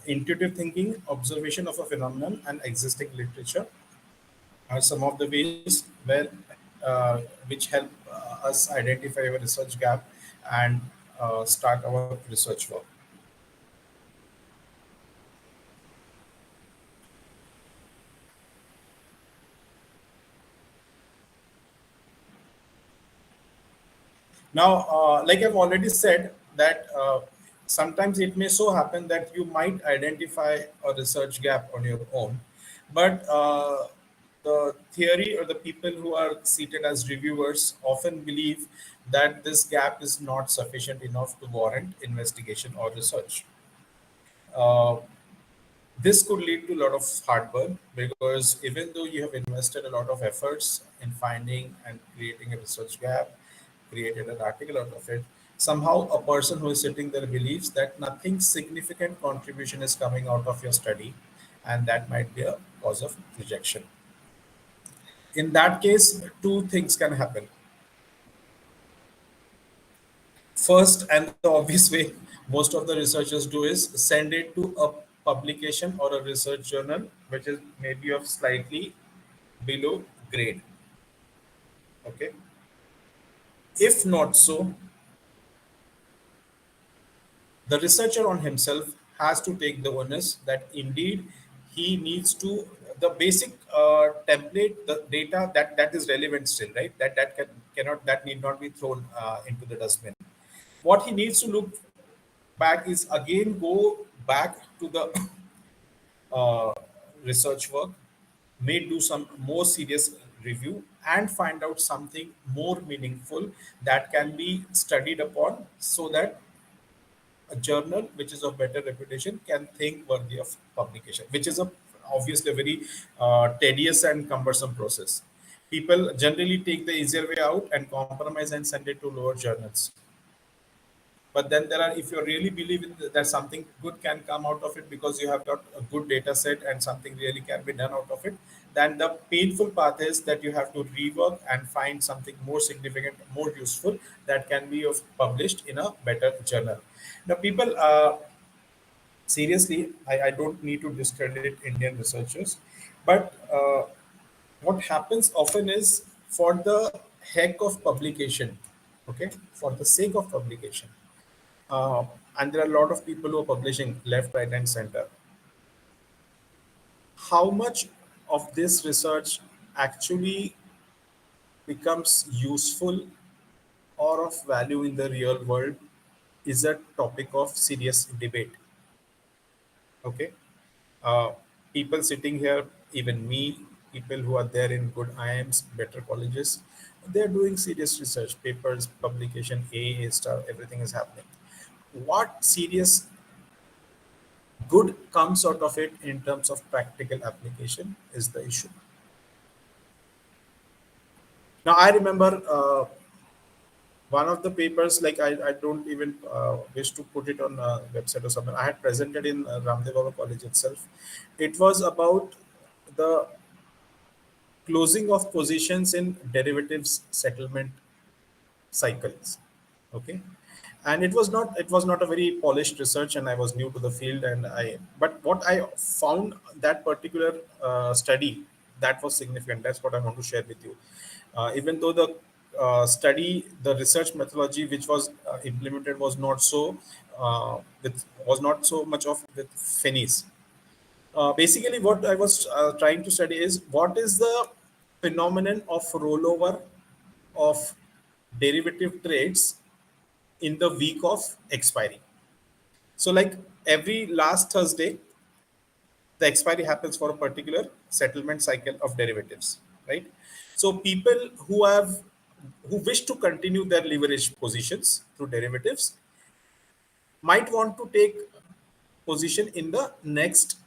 Intuitive thinking, observation of a phenomenon, and existing literature are some of the ways where which help us identify our research gap and start our research work. Now, like I've already said, that sometimes it may so happen that you might identify a research gap on your own, but the theory or the people who are seated as reviewers often believe that this gap is not sufficient enough to warrant investigation or research. Uh, this could lead to a lot of heartburn because even though you have invested a lot of efforts in finding and creating a research gap, created an article out of it, somehow a person who is sitting there believes that nothing significant contribution is coming out of your study, and that might be a cause of rejection. In that case, two things can happen. First, and the obvious way most of the researchers do is send it to a publication or a research journal, which is maybe of slightly below grade. Okay. If not so, the researcher on himself has to take the onus that indeed he needs to the basic template, the data that is relevant still, right? Cannot that need not be thrown into the dustbin. What he needs to look back is again go back to the uh, research work, may do some more serious review and find out something more meaningful that can be studied upon so that a journal which is of better reputation can think worthy of publication, which is a obviously a very tedious and cumbersome process. People generally take the easier way out and compromise and send it to lower journals. But then there are, if you really believe in that something good can come out of it because you have got a good data set and something really can be done out of it, then the painful path is that you have to rework and find something more significant, more useful that can be of published in a better journal. Now people seriously, I don't need to discredit Indian researchers, but what happens often is for the heck of publication, okay, for the sake of publication, and there are a lot of people who are publishing left, right, and center. How much of this research actually becomes useful or of value in the real world is a topic of serious debate. Okay, uh, people sitting here, even me, people who are there in good IIMs, better colleges, they're doing serious research, papers, publication, A star, everything is happening. What serious good comes out of it in terms of practical application is the issue. Now, I remember one of the papers, like I don't even wish to put it on a website or something. I had presented in Ramdev Baba College itself. It was about the closing of positions in derivatives settlement cycles. Okay, and it was not a very polished research, and I was new to the field, and I but what I found that particular study that was significant. That's what I want to share with you. Even though the study, the research methodology which was implemented was not so was not so much of with finis. Basically, what I was trying to study is what is the phenomenon of rollover of derivative trades in the week of expiry. So, like every last Thursday, the expiry happens for a particular settlement cycle of derivatives, right? So, people who wish to continue their leverage positions through derivatives, might want to take position in the next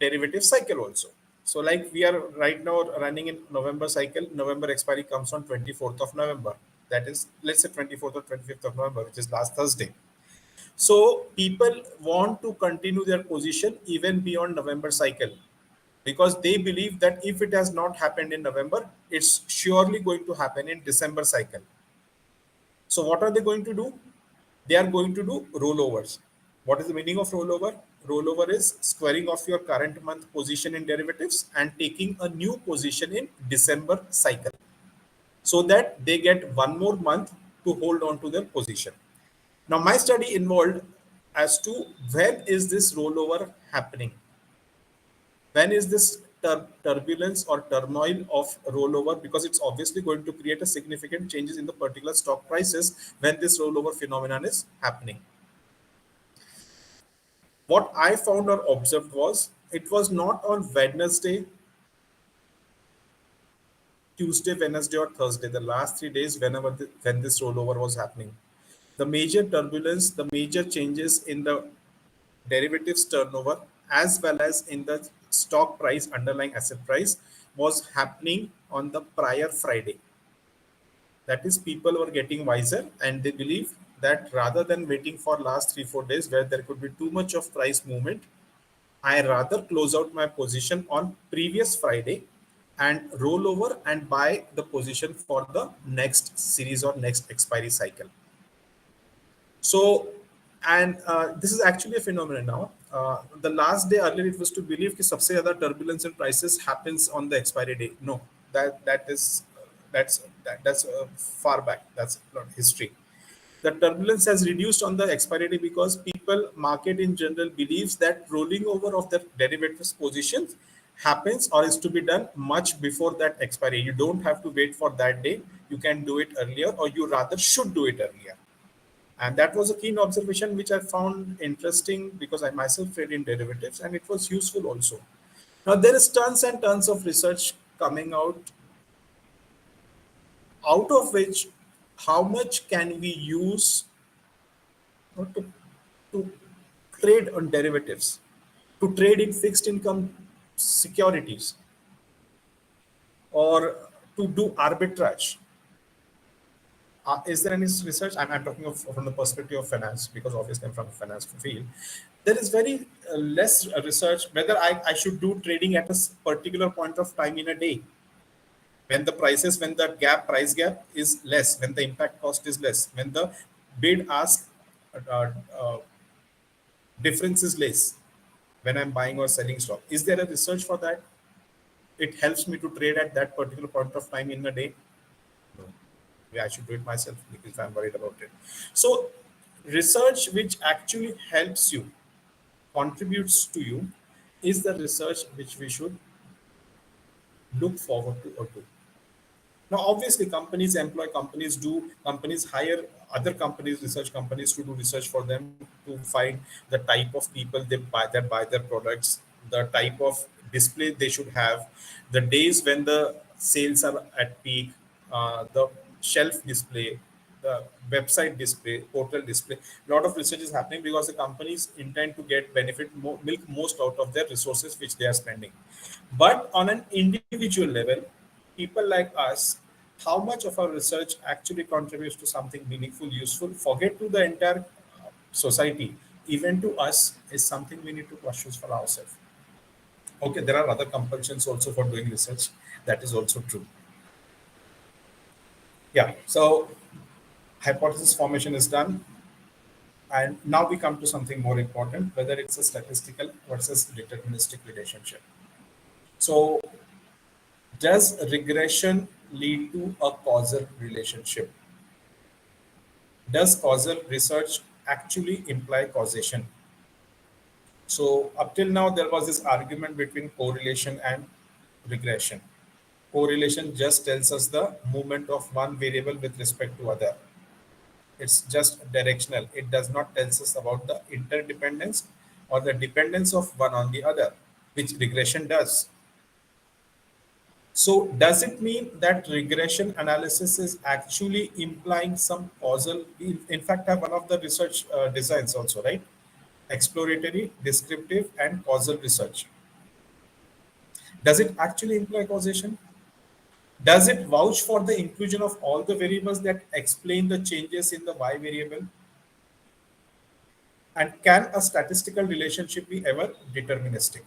derivative cycle also. So like we are right now running in November cycle, November expiry comes on 24th of November. That is, let's say 24th or 25th of November, which is last Thursday. So people want to continue their position even beyond November cycle because they believe that if it has not happened in November, it's surely going to happen in December cycle. So what are they going to do? They are going to do rollovers. What is the meaning of rollover? Rollover is squaring off your current month position in derivatives and taking a new position in December cycle so that they get one more month to hold on to their position. Now, my study involved as to when is this rollover happening? When is this turbulence or turmoil of rollover? Because it's obviously going to create a significant changes in the particular stock prices when this rollover phenomenon is happening. What I found or observed was it was not on Wednesday, Tuesday, Wednesday, or Thursday, the last 3 days, when this rollover was happening. The major turbulence, the major changes in the derivatives turnover, as well as in the stock price, underlying asset price, was happening on the prior Friday. That is, people were getting wiser and they believe that rather than waiting for last 3 4 days where there could be too much of price movement, I rather close out my position on previous Friday and roll over and buy the position for the next series or next expiry cycle. So, and this is actually a phenomenon now. The last day earlier it was to believe that सबसे ज़्यादा turbulence in prices happens on the expiry day. No, that's far back. That's not history. The turbulence has reduced on the expiry day because people, market in general, believes that rolling over of the derivatives positions happens or is to be done much before that expiry. You don't have to wait for that day. You can do it earlier, or you rather should do it earlier. And that was a keen observation which I found interesting because I myself trade in derivatives and it was useful also. Now there is tons and tons of research coming out of which how much can we use to trade on derivatives, to trade in fixed income securities, or to do arbitrage. Is there any research? I'm talking from the perspective of finance because obviously I'm from the finance field. There is very less research whether I should do trading at a particular point of time in a day when the prices, when the price gap is less, when the impact cost is less, when the bid ask uh, uh, difference is less, when I'm buying or selling stock. Is there a research for that? It helps me to trade at that particular point of time in a day. No. Yeah, I should do it myself because I'm worried about it. So, research which actually helps you, contributes to you, is the research which we should look forward to or do. Now, obviously, companies employ, companies hire other companies, research companies to do research for them to find the type of people that buy their products, the type of display they should have, the days when the sales are at peak, the shelf display, the website display, portal display. A lot of research is happening because the companies intend to get milk most out of their resources which they are spending. But on an individual level, people like us, how much of our research actually contributes to something meaningful, useful, forget to the entire society, even to us, is something we need to question for ourselves. Okay, there are other compulsions also for doing research. That is also true. Yeah, so hypothesis formation is done. And now we come to something more important, whether it's a statistical versus deterministic relationship. So, does regression lead to a causal relationship? Does causal research actually imply causation? So, up till now, there was this argument between correlation and regression. Correlation just tells us the movement of one variable with respect to other. It's just directional. It does not tell us about the interdependence or the dependence of one on the other, which regression does. So does it mean that regression analysis is actually implying some causal? We in fact have one of the research designs also, right? Exploratory, descriptive, and causal research. Does it actually imply causation? Does it vouch for the inclusion of all the variables that explain the changes in the y variable? And can a statistical relationship be ever deterministic?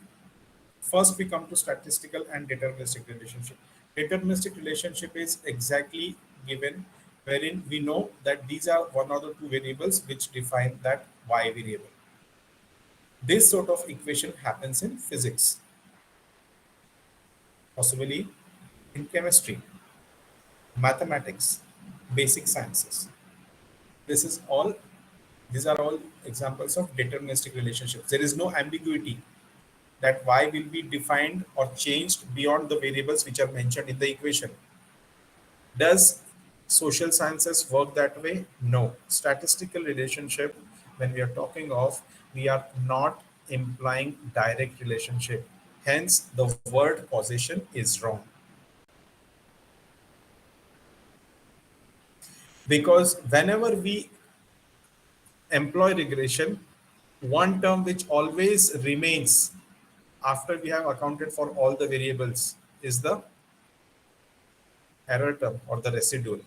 First, we come to statistical and deterministic relationship. Deterministic relationship is exactly given wherein we know that these are one or the two variables which define that y variable. This sort of equation happens in physics, possibly in chemistry, mathematics, basic sciences. This is all, these are all examples of deterministic relationships. There is no ambiguity that y will be defined or changed beyond the variables which are mentioned in the equation. Does social sciences work that way? No. Statistical relationship, when we are talking of, we are not implying direct relationship. Hence, the word causation is wrong. Because whenever we employ regression, one term which always remains after we have accounted for all the variables is the error term or the residual.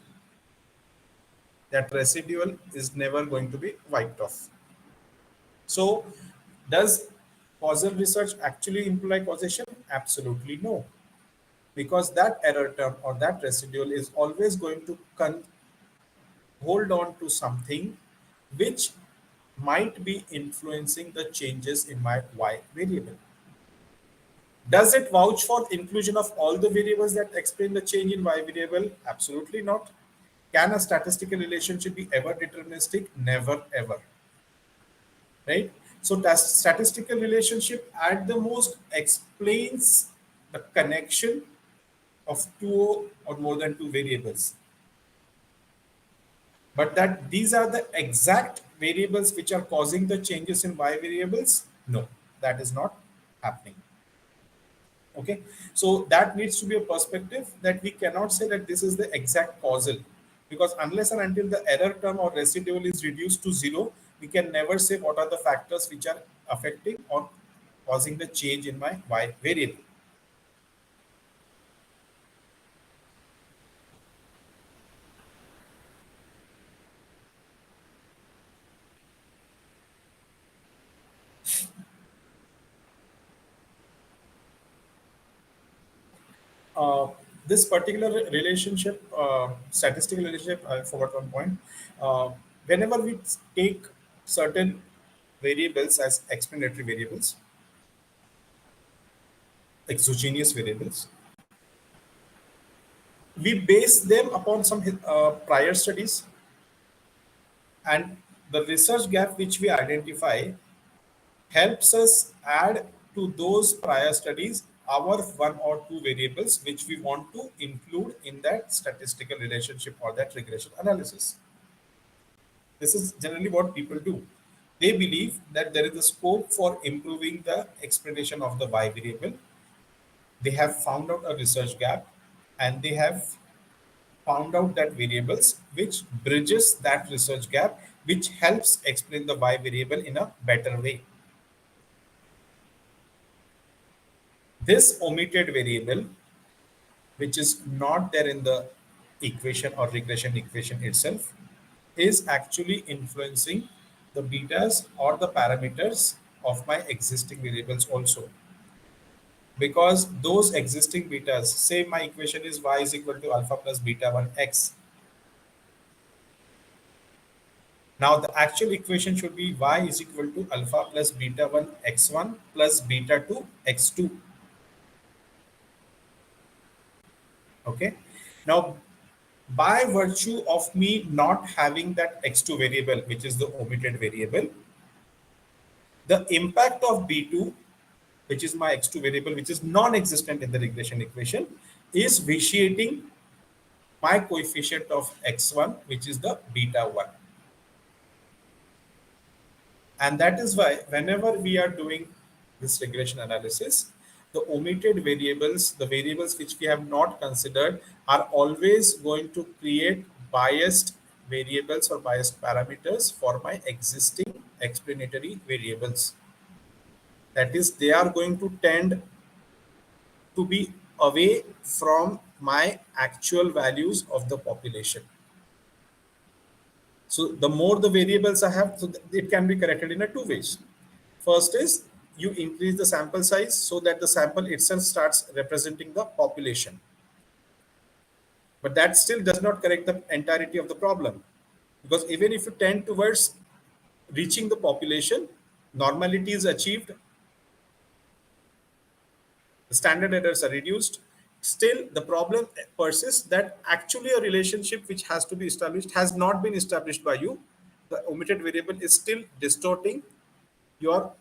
That residual is never going to be wiped off. So, does causal research actually imply causation? Absolutely no. Because that error term or that residual is always going to hold on to something which might be influencing the changes in my y variable. Does it vouch for inclusion of all the variables that explain the change in y variable? Absolutely not. Can a statistical relationship be ever deterministic? Never ever. Right? So statistical relationship at the most explains the connection of two or more than two variables. But that these are the exact variables which are causing the changes in y variables, no, that is not happening. Okay, so that needs to be a perspective that we cannot say that this is the exact causal, because unless and until the error term or residual is reduced to zero, we can never say what are the factors which are affecting or causing the change in my y variable. uh, this particular relationship, statistical relationship, I forgot one point. Uh, Whenever we take certain variables as explanatory variables, exogenous variables, we base them upon some prior studies, and the research gap which we identify helps us add to those prior studies our one or two variables which we want to include in that statistical relationship or that regression analysis. This is generally what people do. They believe that there is a scope for improving the explanation of the y variable. They have found out a research gap, and they have found out that variables which bridges that research gap, which helps explain the y variable in a better way. This omitted variable, which is not there in the equation or regression equation itself, is actually influencing the betas or the parameters of my existing variables also. Because those existing betas, say my equation is y is equal to alpha plus beta 1 x. Now the actual equation should be y is equal to alpha plus beta 1 x1 plus beta 2 x2. Okay. Now, by virtue of me not having that x2 variable, which is the omitted variable, the impact of b2, which is my x2 variable, which is non-existent in the regression equation, is vitiating my coefficient of x1, which is the beta 1. And that is why whenever we are doing this regression analysis, the omitted variables, the variables which we have not considered, are always going to create biased variables or biased parameters for my existing explanatory variables. That is, they are going to tend to be away from my actual values of the population. So the more the variables I have, so it can be corrected in a two ways. First is you increase the sample size so that the sample itself starts representing the population. But that still does not correct the entirety of the problem. Because even if you tend towards reaching the population, normality is achieved, the standard errors are reduced, still the problem persists that actually a relationship which has to be established has not been established by you. The omitted variable is still distorting your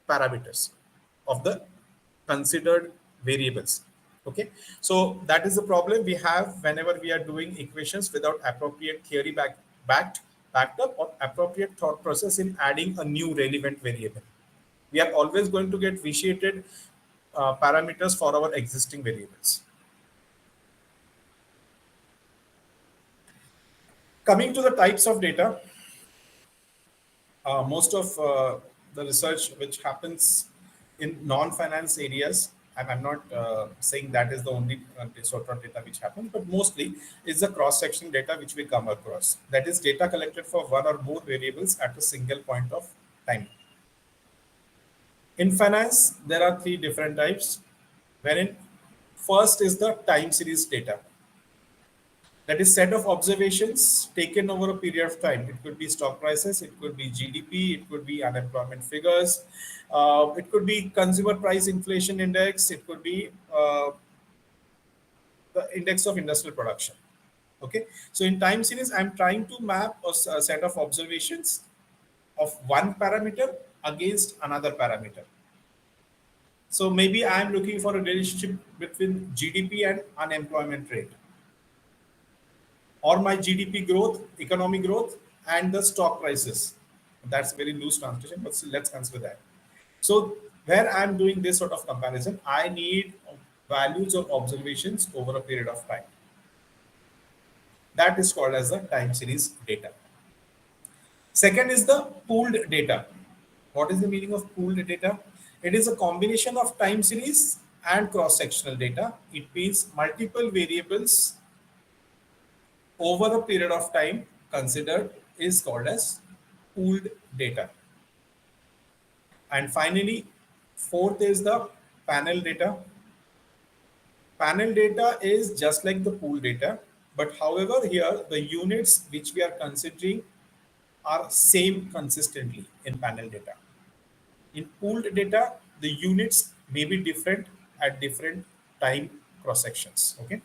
parameters of the considered variables. Okay, so that is the problem we have whenever we are doing equations without appropriate theory backed up or appropriate thought process in adding a new relevant variable. We are always going to get vitiated parameters for our existing variables. Coming to the types of data, most of the research which happens in non-finance areas, and I'm not saying that is the only sort of data which happens, but mostly is the cross-section data which we come across. That is data collected for one or more variables at a single point of time. In finance, there are three different types, wherein first is the time series data. That is set of observations taken over a period of time. It could be stock prices, it could be GDP, it could be unemployment figures, it could be consumer price inflation index, it could be the index of industrial production. Okay, so in time series, I'm trying to map a set of observations of one parameter against another parameter. So maybe I'm looking for a relationship between GDP and unemployment rate, or my GDP growth, economic growth, and the stock prices. That's very loose translation, but still let's consider that. So where I'm doing this sort of comparison, I need values of observations over a period of time. That is called as the time series data. Second is the pooled data. What is the meaning of pooled data? It is a combination of time series and cross-sectional data. It means multiple variables over a period of time considered is called as pooled data. And finally, fourth is the panel data. Panel data is just like the pool data, but however here the units which we are considering are same consistently in panel data. In pooled data, the units may be different at different time cross sections. Okay,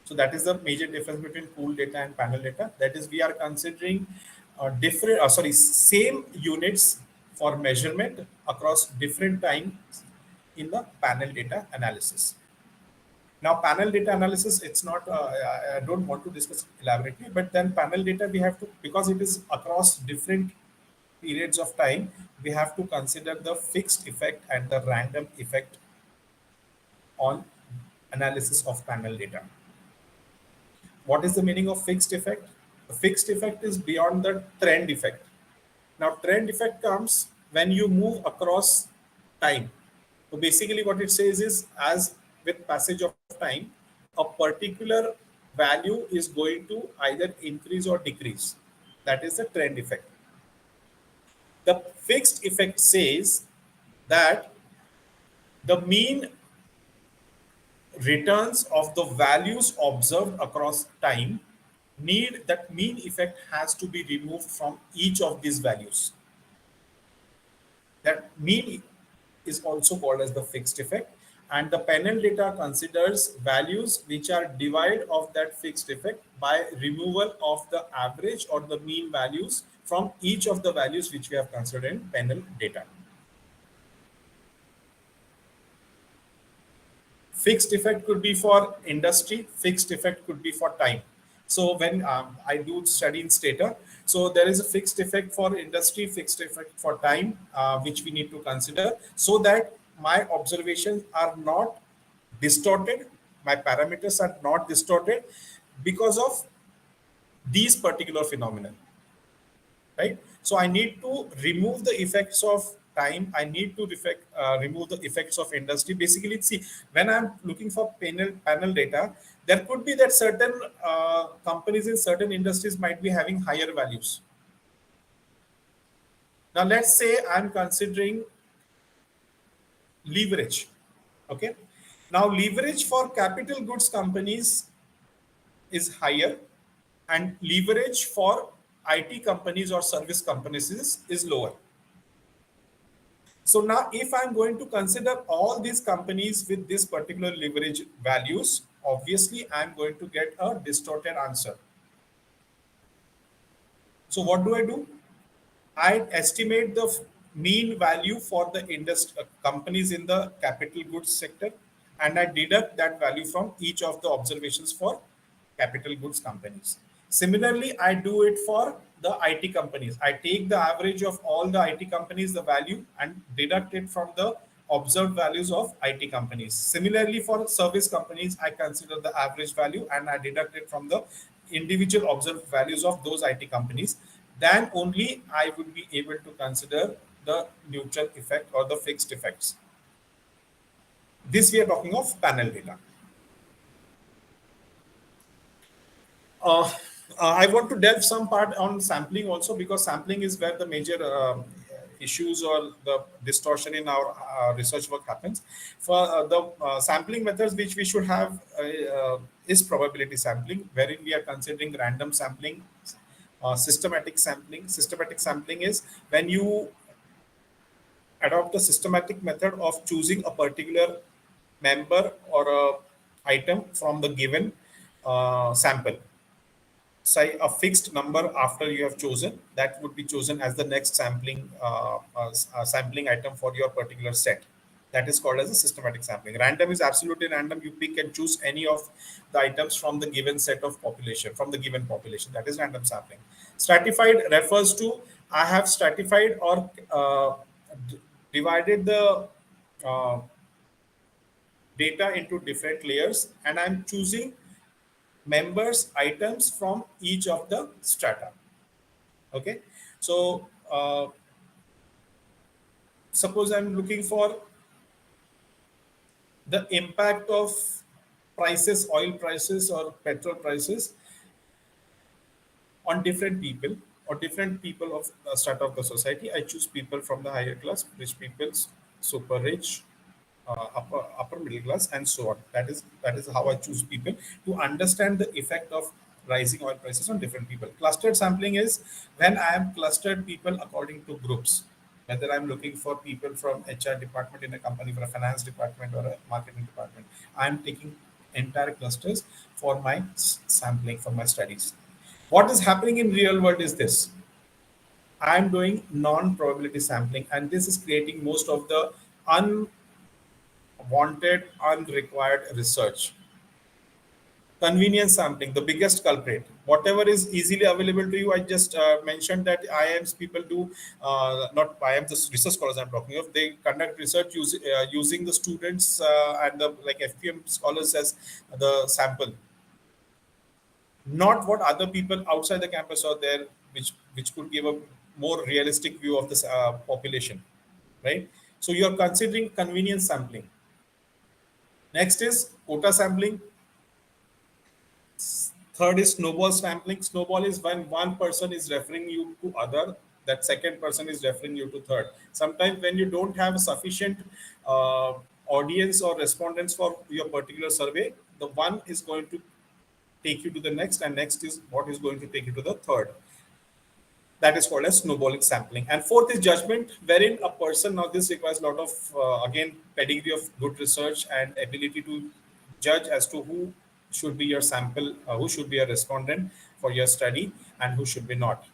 so that is the major difference between pooled data and panel data. That is, we are considering same units for measurement across different times in the panel data analysis. Now, panel data analysis, it's not, I don't want to discuss elaborately, but then panel data, we have to, because it is across different periods of time, we have to consider the fixed effect and the random effect on analysis of panel data. What is the meaning of fixed effect? The fixed effect is beyond the trend effect. Now, trend effect comes when you move across time. So basically what it says is, as with passage of time, a particular value is going to either increase or decrease. That is the trend effect. The fixed effect says that the mean returns of the values observed across time need that mean effect has to be removed from each of these values. That mean is also called as the fixed effect, and the panel data considers values which are divide of that fixed effect by removal of the average or the mean values from each of the values which we have considered in panel data. Fixed effect could be for industry, fixed effect could be for time. So when I do study in Stata, so there is a fixed effect for industry, fixed effect for time, which we need to consider, so that my observations are not distorted, my parameters are not distorted because of these particular phenomena, right? So I need to remove the effects of time. I need to remove the effects of industry. Basically, see, when I'm looking for panel data, there could be that certain companies in certain industries might be having higher values. Now, let's say I'm considering leverage. Okay. Now, leverage for capital goods companies is higher, and leverage for IT companies or service companies is lower. So now, if I'm going to consider all these companies with this particular leverage values, obviously I'm going to get a distorted answer. So what do I do? I estimate the mean value for the industry companies in the capital goods sector, and I deduct that value from each of the observations for capital goods companies. Similarly, I do it for the IT companies. I take the average of all the IT companies, the value, and deduct it from the observed values of IT companies. Similarly, for service companies, I consider the average value and I deduct it from the individual observed values of those IT companies. Then only I would be able to consider the neutral effect or the fixed effects. This we are talking of panel data. Uh, I want to delve some part on sampling also, because sampling is where the major issues or the distortion in our research work happens. For the sampling methods which we should have is probability sampling, wherein we are considering random sampling, systematic sampling. Systematic sampling is when you adopt a systematic method of choosing a particular member or a item from the given sample. Say a fixed number after you have chosen, that would be chosen as the next sampling item for your particular set. That is called as a systematic sampling. Random is absolutely random. You pick and choose any of the items from the given set of population, from the given population. That is random sampling. Stratified refers to I have stratified or divided the uh, data into different layers, and I'm choosing members items from each of the strata. Okay. So suppose I'm looking for the impact of prices, oil prices or petrol prices on different people or different people of strata of the society. I choose people from the higher class, rich peoples, super rich, upper middle class, and so on. That is how I choose people to understand the effect of rising oil prices on different people. Clustered sampling is when I am clustered people according to groups. Whether I'm looking for people from HR department in a company, for a finance department or a marketing department, I'm taking entire clusters for my sampling for my studies. What is happening in real world is this: I'm doing non-probability sampling, and this is creating most of the unwanted, unrequired research. Convenience sampling, the biggest culprit. Whatever is easily available to you, I just mentioned that IIMs people do, not IIMs, the research scholars I'm talking of, they conduct research using the students and the like FPM scholars as the sample, not what other people outside the campus are there, which could give a more realistic view of this population, right? So you are considering convenience sampling. Next is quota sampling. Third is snowball sampling. Snowball is when one person is referring you to other, that second person is referring you to third. Sometimes when you don't have sufficient uh, audience or respondents for your particular survey, the one is going to take you to the next, and next is what is going to take you to the third. That is called as snowballing sampling. And fourth is judgment, wherein a person, now this requires a lot of again pedigree of good research and ability to judge as to who should be your sample, who should be a respondent for your study, and who should be not.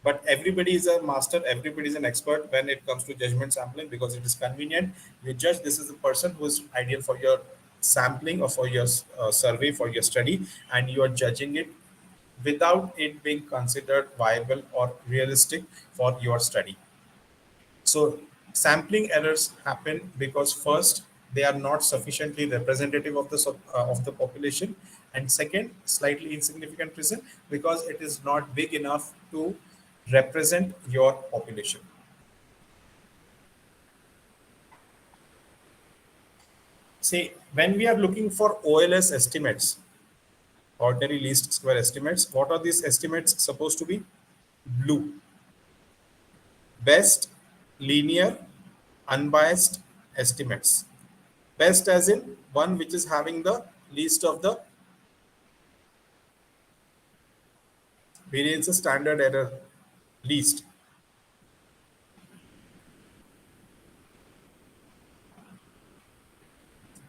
But everybody is a master, everybody is an expert when it comes to judgment sampling, because it is convenient. You judge this is the person who is ideal for your sampling or for your survey, for your study, and you are judging it without it being considered viable or realistic for your study. So Sampling errors happen because first, they are not sufficiently representative of of the population, and second, slightly insignificant reason, because it is not big enough to represent your population. See, when we are looking for OLS estimates, ordinary least square estimates, what are these estimates supposed to be? Blue. Best linear unbiased estimates. Best as in one which is having the least of the variance standard error, least.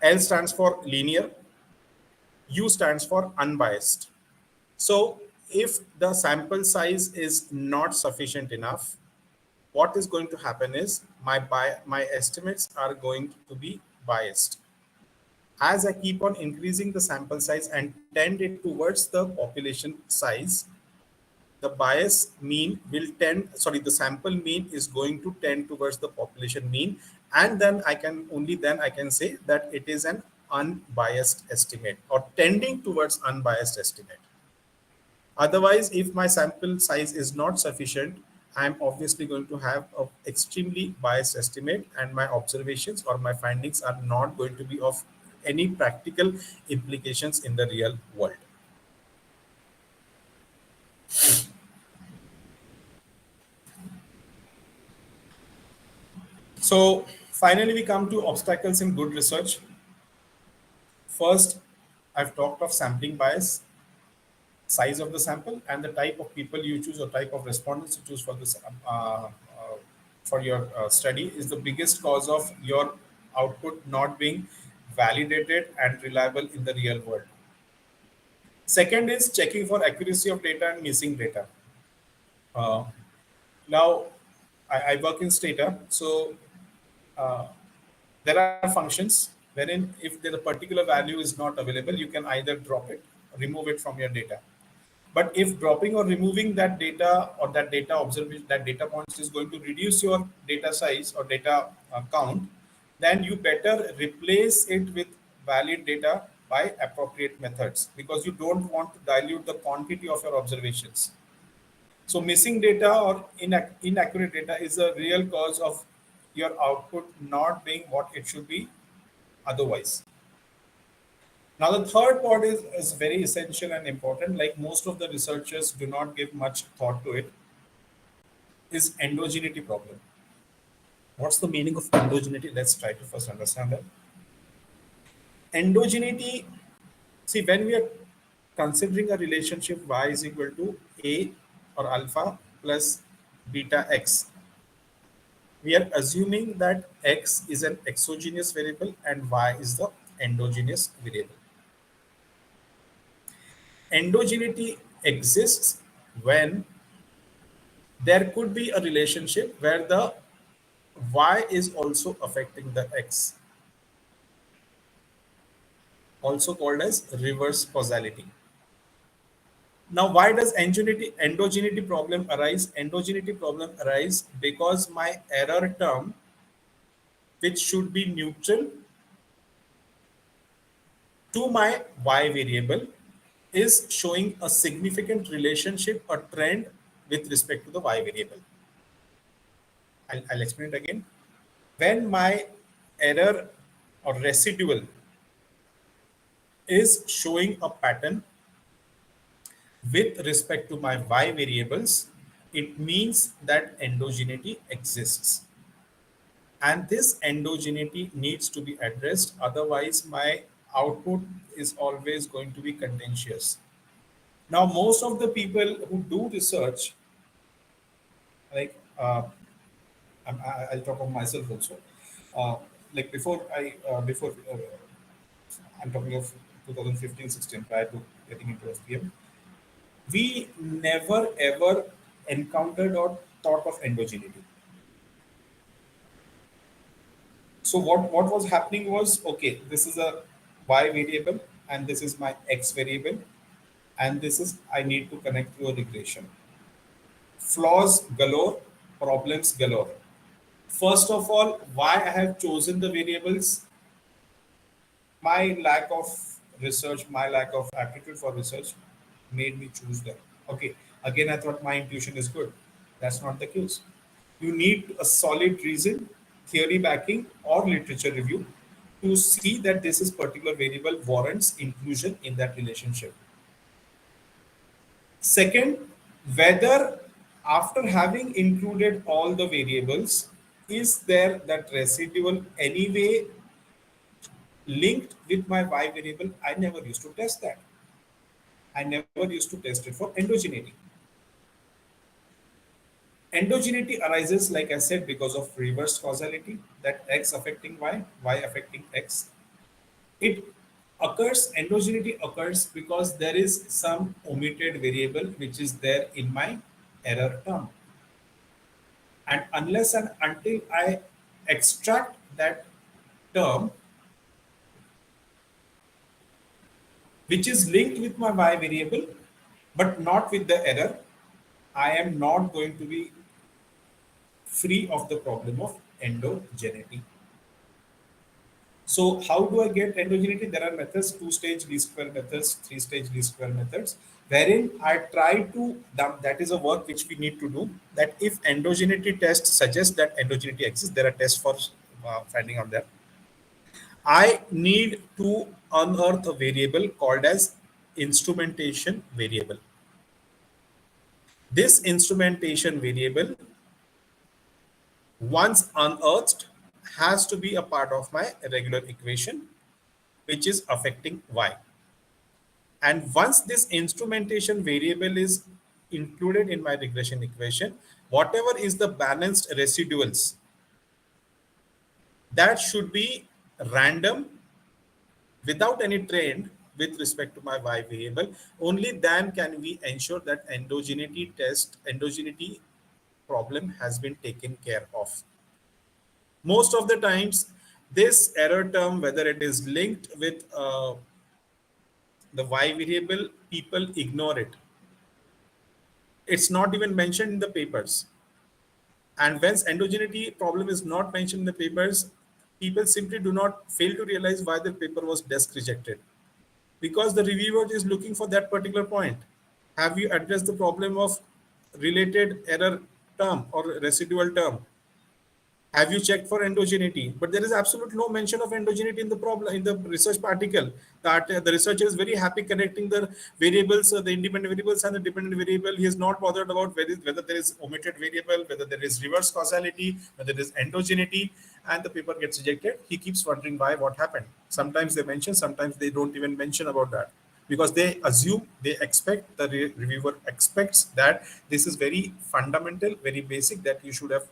L stands for linear, U stands for unbiased. So if the sample size is not sufficient enough, what is going to happen is my estimates are going to be biased. As I keep on increasing the sample size and tend it towards the population size, the bias mean will tend, sorry, the sample mean is going to tend towards the population mean, and then I can say that it is an unbiased estimate or tending towards unbiased estimate. Otherwise, if my sample size is not sufficient, I'm obviously going to have an extremely biased estimate, and my observations or my findings are not going to be of any practical implications in the real world. So, finally, we come to obstacles in good research. First, I've talked of sampling bias, size of the sample, and the type of people you choose or type of respondents you choose for this for your study is the biggest cause of your output not being validated and reliable in the real world. Second is checking for accuracy of data and missing data. Uh, Now, I work in Stata, so uh, there are functions wherein if the particular value is not available, you can either drop it, remove it from your data. But if dropping or removing that data or that data observation, that data points is going to reduce your data size or data count, then you better replace it with valid data by appropriate methods, because you don't want to dilute the quantity of your observations. So missing data or inaccurate data is a real cause of your output not being what it should be otherwise. Now the third part is very essential and important, like most of the researchers do not give much thought to it, is endogeneity problem. What's the meaning of endogeneity? Let's try to first understand that. Endogeneity, see, when we are considering a relationship y is equal to a or alpha plus beta x, we are assuming that x is an exogenous variable and y is the endogenous variable. Endogeneity exists when there could be a relationship where the y is also affecting the x, also called as reverse causality. Now, why does endogeneity problem arise? Endogeneity problem arise because my error term, which should be neutral to my y variable, is showing a significant relationship or trend with respect to the y variable. I'll explain it again. When my error or residual is showing a pattern with respect to my y variables, it means that endogeneity exists. And this endogeneity needs to be addressed, otherwise, my output is always going to be contentious. Now, most of the people who do research, like I'll talk of myself also. Uh, like before I'm talking of 2015-16, prior to getting into FPM, we never ever encountered or thought of endogeneity. So what was happening was, okay, this is a y variable and this is my x variable, and this is I need to connect to a regression. Flaws galore, problems galore. First of all, why I have chosen the variables, my lack of research, my lack of aptitude for research made me choose them. Okay, again, I thought my intuition is good. That's not the case. You need a solid reason, theory backing, or literature review to see that this is particular variable warrants inclusion in that relationship. Second, whether after having included all the variables, is there that residual anyway linked with my y variable? I never used to test that. I never used to test it for endogeneity. Endogeneity arises, like I said, because of reverse causality, that x affecting y affecting x. It occurs, endogeneity occurs because there is some omitted variable which is there in my error term. And unless and until I extract that term, which is linked with my y variable, but not with the error, I am not going to be free of the problem of endogeneity. So how do I get endogeneity? There are methods, two-stage least square methods, three-stage least square methods, wherein I try to, that is a work which we need to do, that if endogeneity test suggests that endogeneity exists, there are tests for finding out that. I need to unearth a variable called as instrumentation variable. This instrumentation variable, once unearthed, has to be a part of my regular equation, which is affecting y. And once this instrumentation variable is included in my regression equation, whatever is the balanced residuals, that should be random without any trend with respect to my y variable. Only then can we ensure that endogeneity problem has been taken care of. Most of the times, this error term, whether it is linked with the y variable, people ignore it. It's not even mentioned in the papers. And when endogeneity problem is not mentioned in the papers, people simply do not fail to realize why the paper was desk rejected. Because the reviewer is looking for that particular point. Have you addressed the problem of related error term or residual term? Have you checked for endogeneity? But there is absolute no mention of endogeneity in the problem in the research article. That the researcher is very happy connecting the variables, the independent variables and the dependent variable. He is not bothered about whether there is omitted variable, whether there is reverse causality, whether there is endogeneity, and the paper gets rejected. He keeps wondering why, what happened. Sometimes they mention, sometimes they don't even mention about that, because they assume, they expect, the reviewer expects that this is very fundamental, very basic, that you should have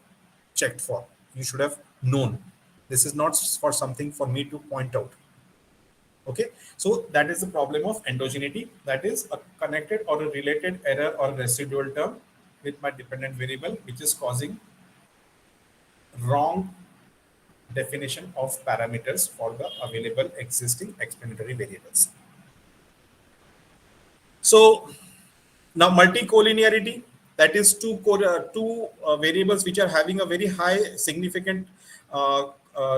checked for, you should have known. This is not for something for me to point out. Okay, so that is the problem of endogeneity, that is a connected or a related error or residual term with my dependent variable, which is causing wrong definition of parameters for the available existing explanatory variables. So now multicollinearity, that is two variables which are having a very high significant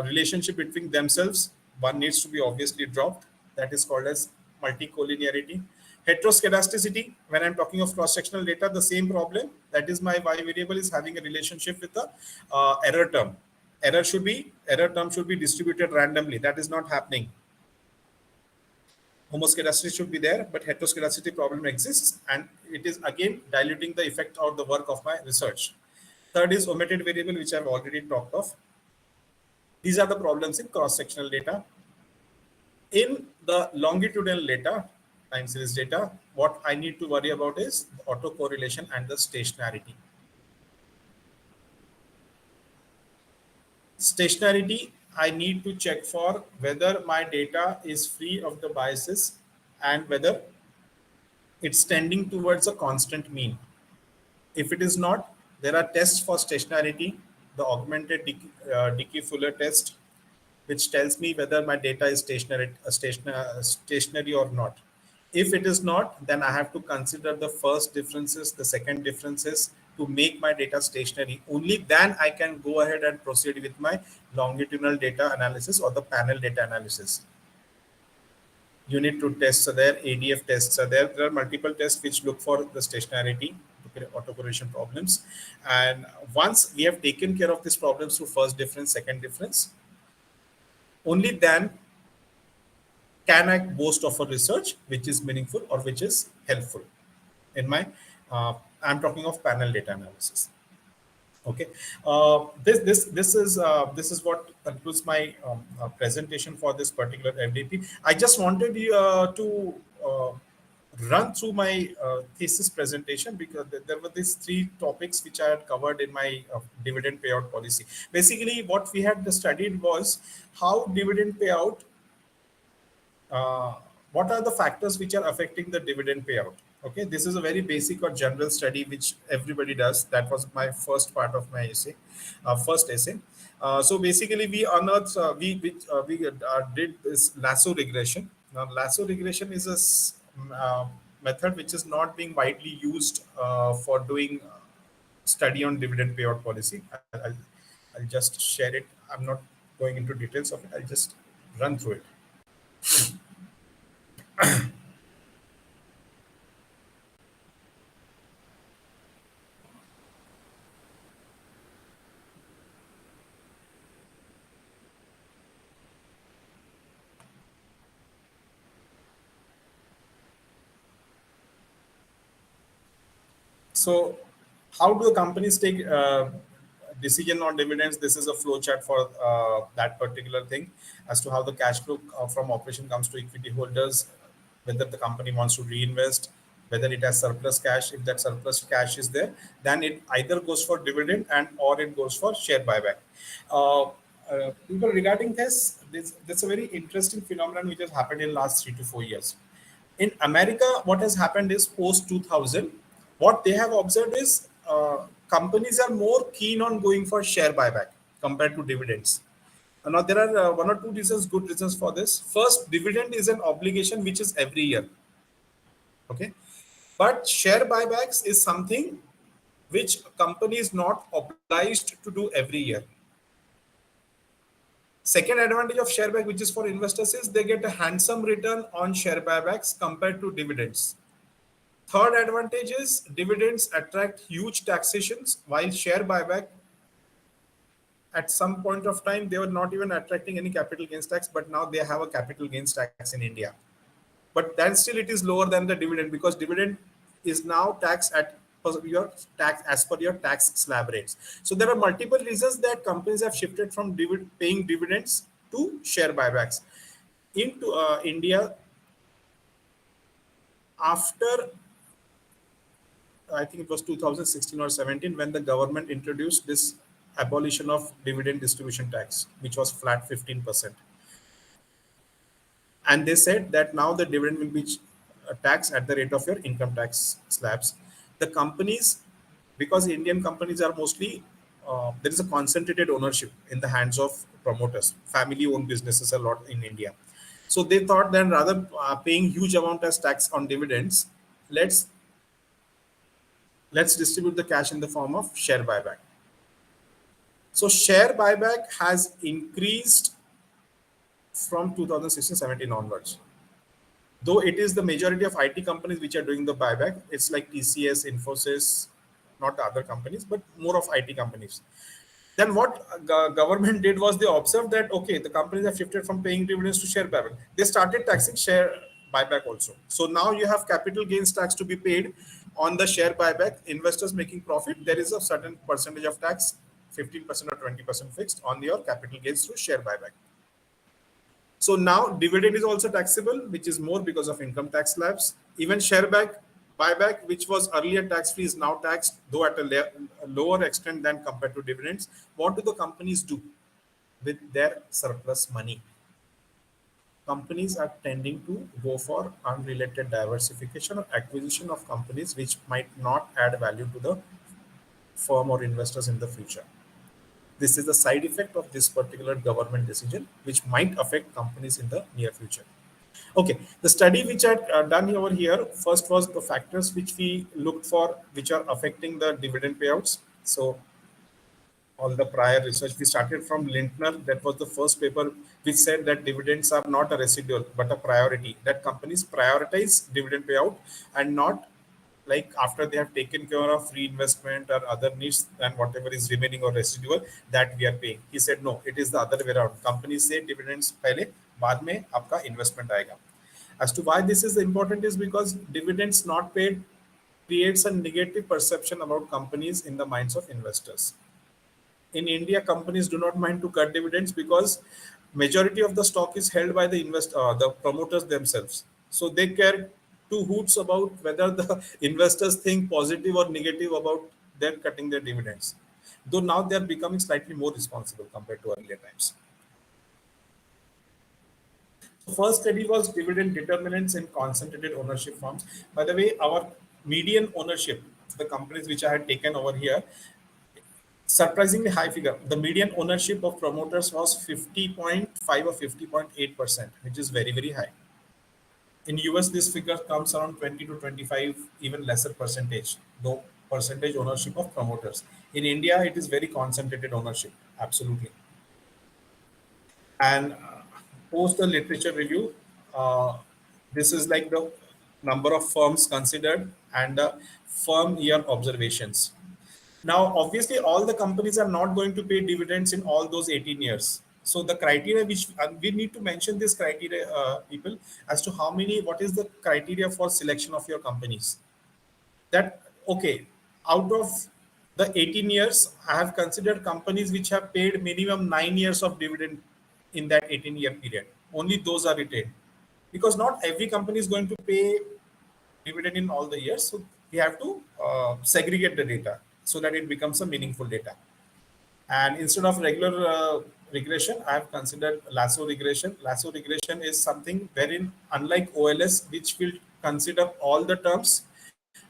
relationship between themselves. One needs to be obviously dropped. That is called as multicollinearity. Heteroscedasticity, when I'm talking of cross-sectional data, the same problem. That is my y variable is having a relationship with the error term. Error term should be distributed randomly. That is not happening. Homoscedasticity should be there, but heteroscedasticity problem exists, and it is again diluting the effect or the work of my research. Third is omitted variable, which I've already talked of. These are the problems in cross-sectional data. In the longitudinal data, time series data, what I need to worry about is the autocorrelation and the stationarity. Stationarity, I need to check for whether my data is free of the biases and whether it's tending towards a constant mean. If it is not, there are tests for stationarity, the augmented Dickey-Fuller test, which tells me whether my data is stationary or not. If it is not, then I have to consider the first differences, the second differences, to make my data stationary, only then I can go ahead and proceed with my longitudinal data analysis or the panel data analysis. Unit 2 tests are there, ADF tests are there. There are multiple tests which look for the stationarity, autocorrelation problems. And once we have taken care of these problems through first difference, second difference, only then can I boast of a research which is meaningful or which is helpful in my, I'm talking of panel data analysis. Okay, this is what concludes my presentation for this particular FDP. I just wanted you to run through my thesis presentation because there were these three topics which I had covered in my dividend payout policy. Basically, what we had studied was how dividend payout, uh, what are the factors which are affecting the dividend payout. Okay, this is a very basic or general study which everybody does. That was my first part of my essay, first essay. So basically, we unearthed, we did this lasso regression. Now, lasso regression is a method which is not being widely used for doing study on dividend payout policy. I'll just share it. I'm not going into details of it. I'll just run through it. So, how do the companies take decision on dividends? This is a flow chart for that particular thing as to how the cash flow from operation comes to equity holders, whether the company wants to reinvest, whether it has surplus cash. If that surplus cash is there, then it either goes for dividend and or it goes for share buyback. People regarding this a very interesting phenomenon which has happened in last 3 to 4 years. In America, what has happened is post 2000, what they have observed is companies are more keen on going for share buyback compared to dividends. Now, there are one or two reasons, good reasons for this. First, dividend is an obligation which is every year. Okay. But share buybacks is something which company is not obliged to do every year. Second advantage of share buyback, which is for investors, is they get a handsome return on share buybacks compared to dividends. Third advantage is dividends attract huge taxations, while share buyback at some point of time they were not even attracting any capital gains tax, but now they have a capital gains tax in India. But then still it is lower than the dividend because dividend is now taxed at your tax as per your tax slab rates. So there are multiple reasons that companies have shifted from paying dividends to share buybacks. Into India, after I think it was 2016 or 17 when the government introduced this abolition of dividend distribution tax, which was flat 15%. And they said that now the dividend will be taxed at the rate of your income tax slabs. The companies, because Indian companies are mostly, there is a concentrated ownership in the hands of promoters, family-owned businesses a lot in India. So they thought that rather paying huge amount as tax on dividends, let's distribute the cash in the form of share buyback. So share buyback has increased from 2016-17 onwards. Though it is the majority of IT companies which are doing the buyback, it's like TCS, Infosys, not the other companies, but more of IT companies. Then what government did was they observed that, okay, the companies have shifted from paying dividends to share buyback. They started taxing share buyback also. So now you have capital gains tax to be paid on the share buyback. Investors making profit, there is a certain percentage of tax, 15% or 20% fixed on your capital gains through share buyback. So now dividend is also taxable, which is more because of income tax slabs. Even share buyback, which was earlier tax-free, is now taxed, though at a lower extent than compared to dividends. What do the companies do with their surplus money? Companies are tending to go for unrelated diversification or acquisition of companies which might not add value to the firm or investors in the future. This is the side effect of this particular government decision, which might affect companies in the near future. Okay, the study which I done over here, first was the factors which we looked for, which are affecting the dividend payouts. So all the prior research, we started from Lintner. That was the first paper which said that dividends are not a residual but a priority. That companies prioritize dividend payout and not like after they have taken care of reinvestment or other needs and whatever is remaining or residual that we are paying. He said no, it is the other way around. Companies say dividends पहले बाद में आपका investment आएगा. As to why this is important is because dividends not paid creates a negative perception about companies in the minds of investors. In India, companies do not mind to cut dividends because majority of the stock is held by the promoters themselves. So they care two hoots about whether the investors think positive or negative about them cutting their dividends. Though now they are becoming slightly more responsible compared to earlier times. First study was dividend determinants in concentrated ownership firms. By the way, our median ownership, the companies which I had taken over here, surprisingly high figure. The median ownership of promoters was 50.5 or 50.8%, which is very, very high. In US, this figure comes around 20 to 25, even lesser percentage, though percentage ownership of promoters. In India, it is very concentrated ownership, absolutely. And post the literature review, uh, this is like the number of firms considered and the firm year observations. Now, obviously, all the companies are not going to pay dividends in all those 18 years. So the criteria which we need to mention this criteria, people, as to how many, what is the criteria for selection of your companies. That, okay, out of the 18 years, I have considered companies which have paid minimum 9 years of dividend in that 18-year period. Only those are retained. Because not every company is going to pay dividend in all the years. So we have to segregate the data so that it becomes a meaningful data. And instead of regular regression, I have considered lasso regression. Lasso regression is something wherein, unlike OLS, which will consider all the terms,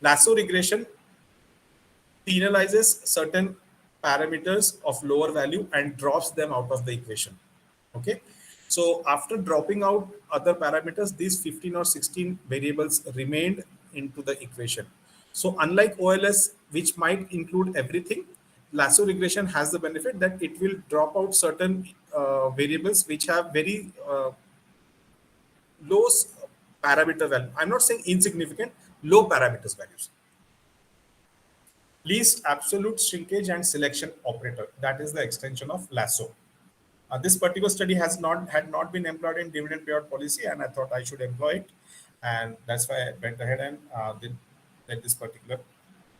lasso regression penalizes certain parameters of lower value and drops them out of the equation. Okay. So after dropping out other parameters, these 15 or 16 variables remained into the equation. So unlike OLS, which might include everything, lasso regression has the benefit that it will drop out certain variables which have very low parameter value. I'm not saying insignificant, low parameters values. Least absolute shrinkage and selection operator. That is the extension of lasso. This particular study had not been employed in dividend payout policy, and I thought I should employ it, and that's why I went ahead and did this particular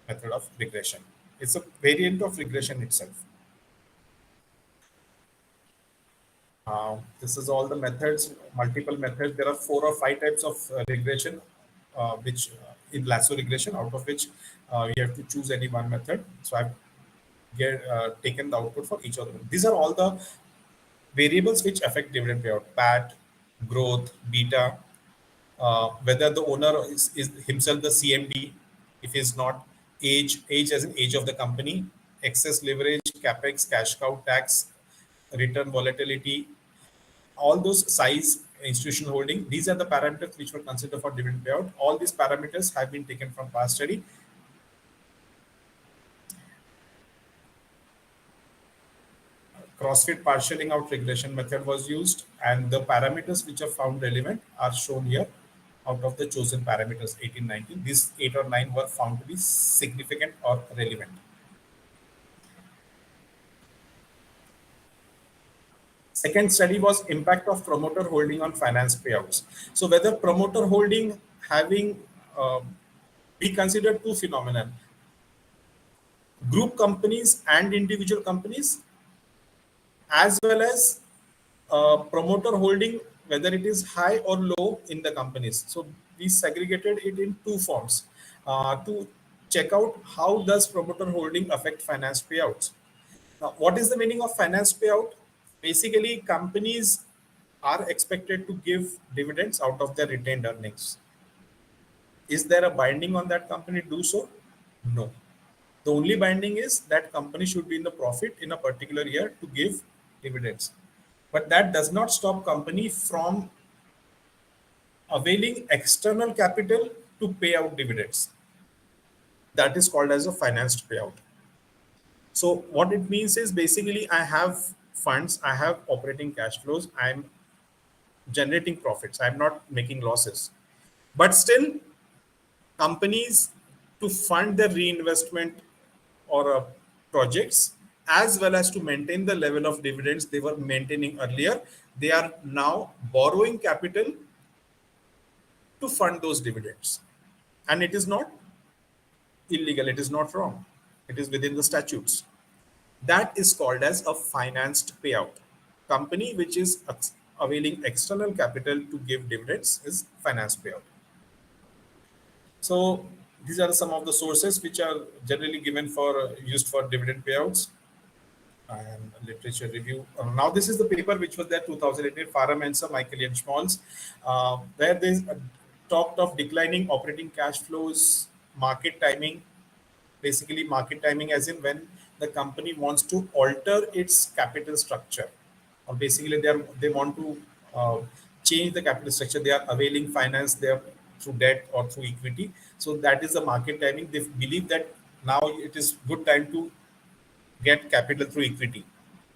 method of regression. It's a variant of regression itself. This is all the methods, multiple methods. There are 4 or 5 types of regression, which in lasso regression, out of which you have to choose any one method. So I've taken the output for each of them. These are all the variables which affect dividend payout: PAT, growth, beta, whether the owner is himself the CMD, if he's not, age as an age of the company, excess leverage, capex, cash cow, tax, return volatility, all those size, institutional holding. These are the parameters which were considered for dividend payout. All these parameters have been taken from past study. CrossFit partialing out regression method was used, and the parameters which are found relevant are shown here. Out of the chosen parameters, 18, 19, these 8 or 9 were found to be significant or relevant. Second study was impact of promoter holding on finance payouts. So whether promoter holding having, we consider two phenomena: group companies and individual companies, as well as promoter holding, whether it is high or low in the companies. So we segregated it in two forms to check out how does promoter holding affect finance payouts. Now, what is the meaning of finance payout? Basically, companies are expected to give dividends out of their retained earnings. Is there a binding on that company to do so? No. The only binding is that company should be in the profit in a particular year to give dividends. But that does not stop company from availing external capital to pay out dividends. That is called as a financed payout. So what it means is basically I have funds, I have operating cash flows, I'm generating profits, I'm not making losses. But still, companies to fund their reinvestment or projects as well as to maintain the level of dividends they were maintaining earlier, they are now borrowing capital to fund those dividends. And it is not illegal, it is not wrong, it is within the statutes. That is called as a financed payout. Company which is availing external capital to give dividends is financed payout. So these are some of the sources which are generally given for used for dividend payouts and literature review. Now this is the paper which was there 2018, Farah Mensa, Michael and Schmalz, where they talked of declining operating cash flows, market timing, basically market timing as in when the company wants to alter its capital structure, or basically they want to uh, change the capital structure. They are availing finance there through debt or through equity. So that is the market timing. They believe that now it is good time to get capital through equity.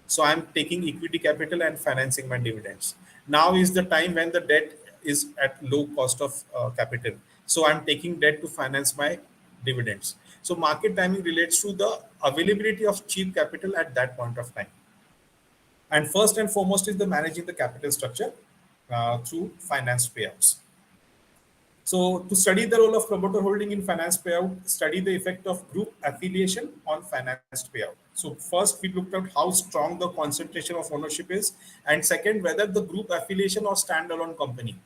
So I'm taking equity capital and financing my dividends. Now is the time when the debt is at low cost of capital. So I'm taking debt to finance my dividends. So market timing relates to the availability of cheap capital at that point of time. And first and foremost is the managing the capital structure through finance payouts. So, to study the role of promoter holding in finance payout, study the effect of group affiliation on financed payout. So, first we looked at how strong the concentration of ownership is, and second, whether the group affiliation or standalone company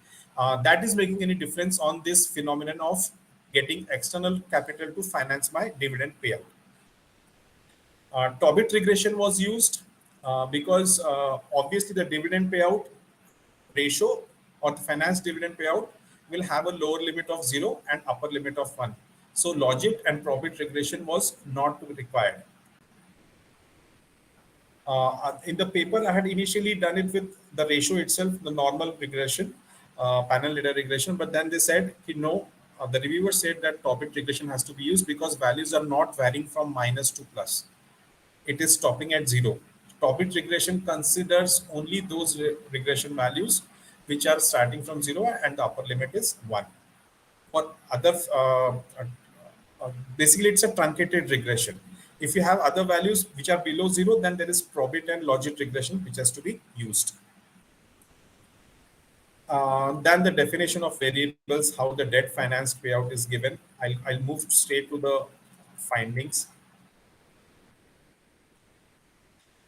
that is making any difference on this phenomenon of getting external capital to finance my dividend payout. Tobit regression was used because obviously the dividend payout ratio or the finance dividend payout will have a lower limit of 0 and upper limit of 1. So logic and profit regression was not required. In the paper, I had initially done it with the ratio itself, the normal regression, panel leader regression, but then they said, no, the reviewer said that topic regression has to be used because values are not varying from minus to plus. It is stopping at 0. Topic regression considers only those regression values which are starting from 0 and the upper limit is 1. For other, basically it's a truncated regression. If you have other values which are below 0, then there is probit and logit regression which has to be used. Then the definition of variables, how the debt finance payout is given. I'll move straight to the findings.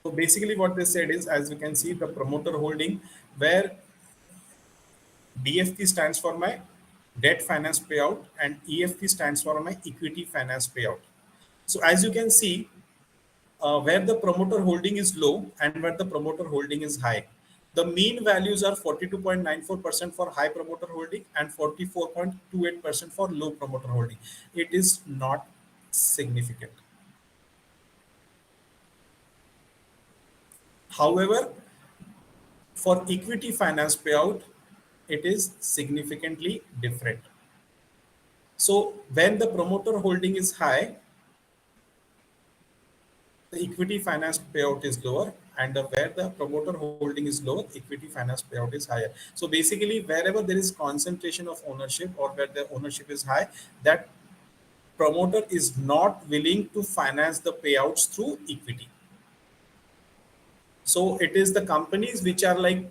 So basically what they said is, as you can see, the promoter holding, where DFP stands for my debt finance payout and EFP stands for my equity finance payout. So as you can see, where the promoter holding is low and where the promoter holding is high, the mean values are 42.94% for high promoter holding and 44.28% for low promoter holding. It is not significant. However, for equity finance payout, it is significantly different. So when the promoter holding is high, the equity finance payout is lower, and where the promoter holding is lower, equity finance payout is higher. So basically, wherever there is concentration of ownership or where the ownership is high, that promoter is not willing to finance the payouts through equity. So it is the companies which are like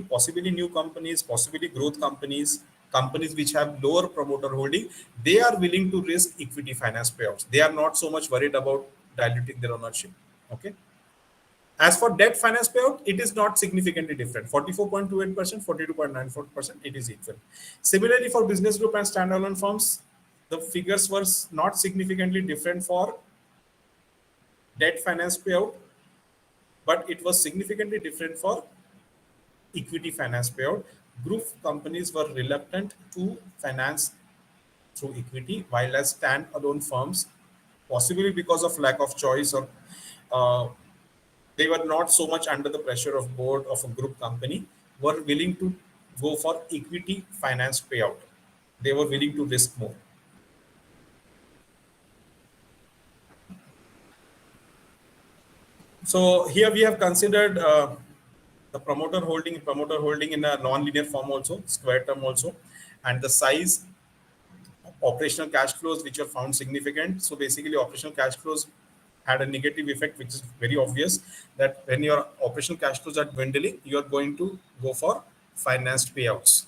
possibly new companies, possibly growth companies, companies which have lower promoter holding, they are willing to risk equity finance payouts. They are not so much worried about diluting their ownership. Okay. As for debt finance payout, it is not significantly different. 44.28%, 42.94%, it is equal. Similarly, for business group and standalone firms, the figures were not significantly different for debt finance payout, but it was significantly different for equity finance payout. Group companies were reluctant to finance through equity, while as standalone firms, possibly because of lack of choice or uh, they were not so much under the pressure of board of a group company, were willing to go for equity finance payout. They were willing to risk more. So here we have considered the promoter holding in a non-linear form also, square term also, and the size, operational cash flows which are found significant. So basically, operational cash flows had a negative effect, which is very obvious that when your operational cash flows are dwindling, you are going to go for financed payouts.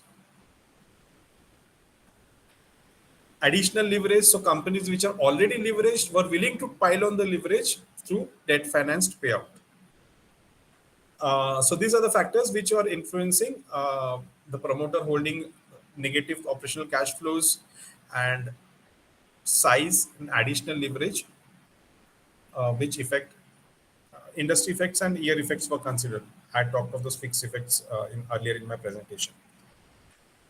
Additional leverage, so companies which are already leveraged were willing to pile on the leverage through debt financed payout. So these are the factors which are influencing the promoter holding negative operational cash flows and size and additional leverage, which affect industry effects and year effects were considered. I talked of those fixed effects earlier in my presentation.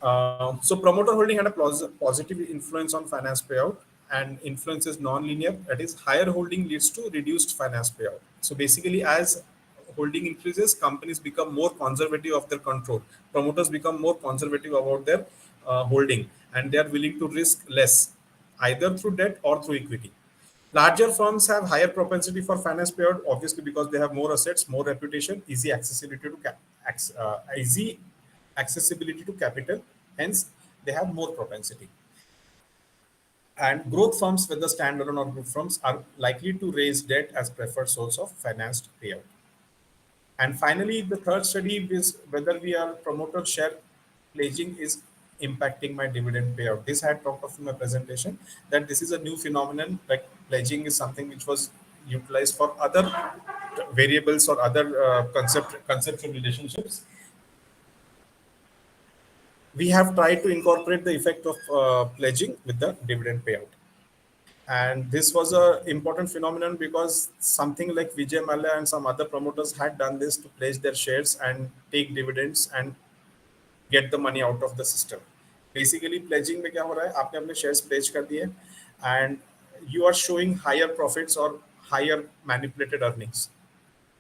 So promoter holding had a positive influence on finance payout, and influence is non-linear. That is, higher holding leads to reduced finance payout. So basically, as holding increases, companies become more conservative of their control. Promoters become more conservative about their holding, and they are willing to risk less, either through debt or through equity. Larger firms have higher propensity for finance payout, obviously because they have more assets, more reputation, easy accessibility to capital. Hence, they have more propensity. And growth firms, whether standalone or group firms, are likely to raise debt as preferred source of financed payout. And finally, the third study is whether we are promoter share pledging is impacting my dividend payout. This I had talked of in my presentation that this is a new phenomenon. Like pledging is something which was utilized for other variables or other conceptual relationships. We have tried to incorporate the effect of pledging with the dividend payout. And this was a important phenomenon because something like Vijay Mallya and some other promoters had done this to pledge their shares and take dividends and get the money out of the system. Basically, pledging में क्या हो रहा है? आपने अपने shares pledge कर दिए and you are showing higher profits or higher manipulated earnings.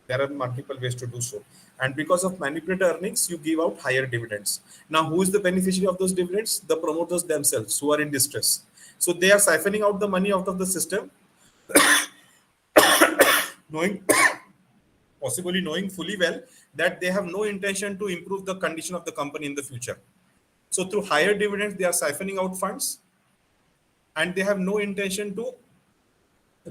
There are multiple ways to do so. And because of manipulated earnings, you give out higher dividends. Now, who is the beneficiary of those dividends? The promoters themselves who are in distress. So they are siphoning out the money out of the system, knowing possibly knowing fully well that they have no intention to improve the condition of the company in the future. So through higher dividends, they are siphoning out funds and they have no intention to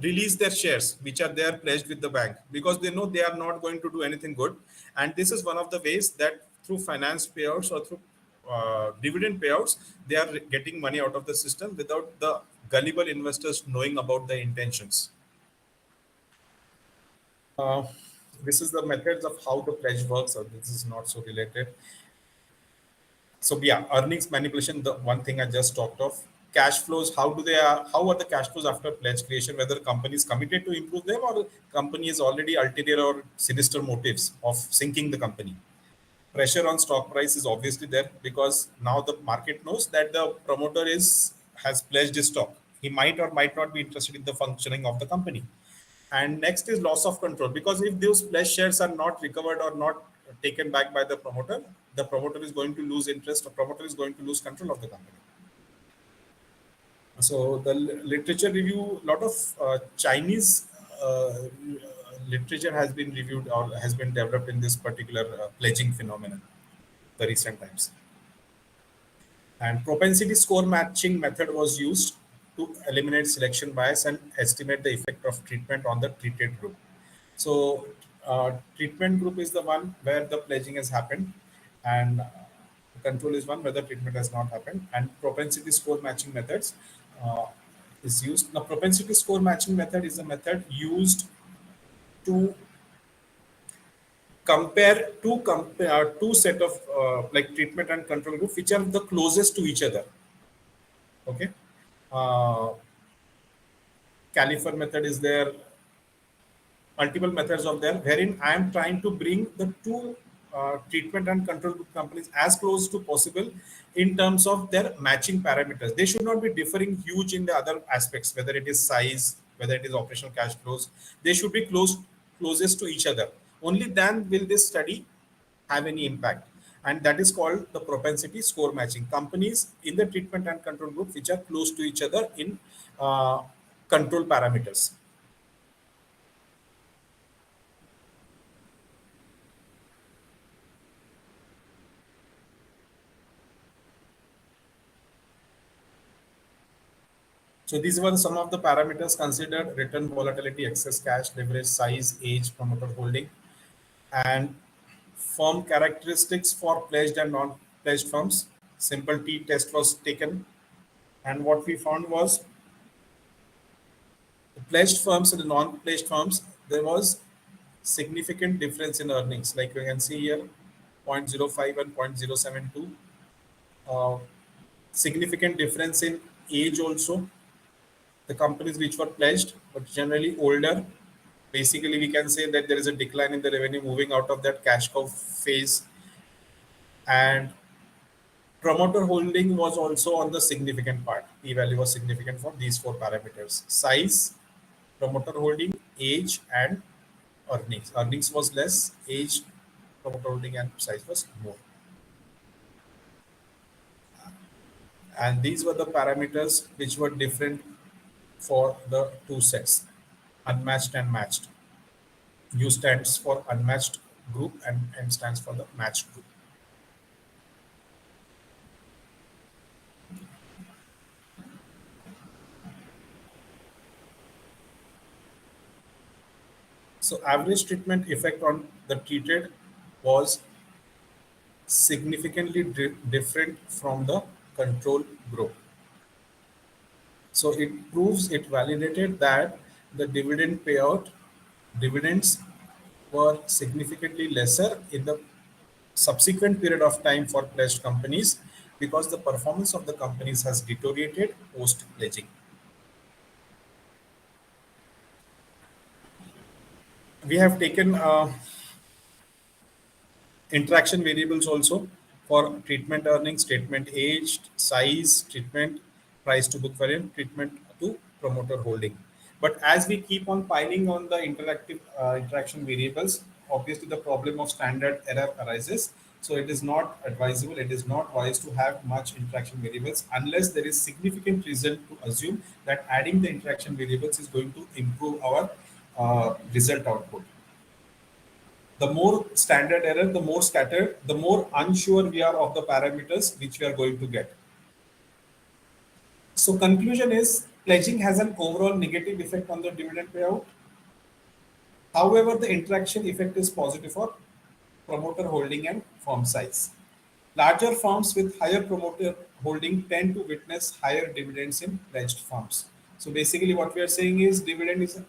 release their shares which are there pledged with the bank because they know they are not going to do anything good. And this is one of the ways that through finance payouts or through dividend payouts, they are getting money out of the system without the gullible investors knowing about the intentions. uh, this is the methods of how the pledge works, or this is not so related. So yeah, earnings manipulation, the one thing I just talked of. Cash flows, how are the cash flows after pledge creation, whether company is committed to improve them or company is already ulterior or sinister motives of sinking the company. Pressure on stock price is obviously there because now the market knows that the promoter is has pledged his stock. He might or might not be interested in the functioning of the company. And next is loss of control, because if those pledged shares are not recovered or not taken back by the promoter is going to lose interest, or promoter is going to lose control of the company. So the literature review, a lot of Chinese literature has been reviewed or has been developed in this particular pledging phenomenon, the recent times. And propensity score matching method was used to eliminate selection bias and estimate the effect of treatment on the treated group. So, treatment group is the one where the pledging has happened, and control is one where the treatment has not happened. And propensity score matching methods uh, is used. Now, propensity score matching method is a method used to compare two set of like treatment and control group which are the closest to each other. Okay, uh, caliper method is there, multiple methods of there, wherein I am trying to bring the two treatment and control group companies as close to possible in terms of their matching parameters. They should not be differing huge in the other aspects, whether it is size, whether it is operational cash flows. They should be closest to each other. Only then will this study have any impact. and that is called the propensity score matching. Companies in the treatment and control group which are close to each other in uh, control parameters. So these were some of the parameters considered: return volatility, excess cash, leverage, size, age, promoter holding, and firm characteristics for pledged and non-pledged firms. Simple T test was taken, and what we found was the pledged firms and the non-pledged firms, there was significant difference in earnings. Like you can see here, zero point zero 0.05 and 0.072. Uh, Significant difference in age also. The companies which were pledged but generally older, basically we can say that there is a decline in the revenue moving out of that cash cow phase. And promoter holding was also on the significant part. P value was significant for these four parameters: size, promoter holding, age, and earnings. Earnings was less, age, promoter holding, and size was more. And these were the parameters which were different for the two sets, unmatched and matched. U stands for unmatched group and M stands for the matched group. So average treatment effect on the treated was significantly different from the control group. So it proves, it validated that the dividend payout, dividends were significantly lesser in the subsequent period of time for pledged companies because the performance of the companies has deteriorated post pledging. We have taken interaction variables also for treatment earnings, treatment age, size, treatment price to book value, treatment to promoter holding. But as we keep on piling on the interaction variables, obviously the problem of standard error arises. So it is not advisable, it is not wise to have much interaction variables unless there is significant reason to assume that adding the interaction variables is going to improve our result output. The more standard error, the more scattered, the more unsure we are of the parameters which we are going to get. So conclusion is pledging has an overall negative effect on the dividend payout. However, the interaction effect is positive for promoter holding and firm size. Larger firms with higher promoter holding tend to witness higher dividends in pledged firms. So basically what we are saying is dividend is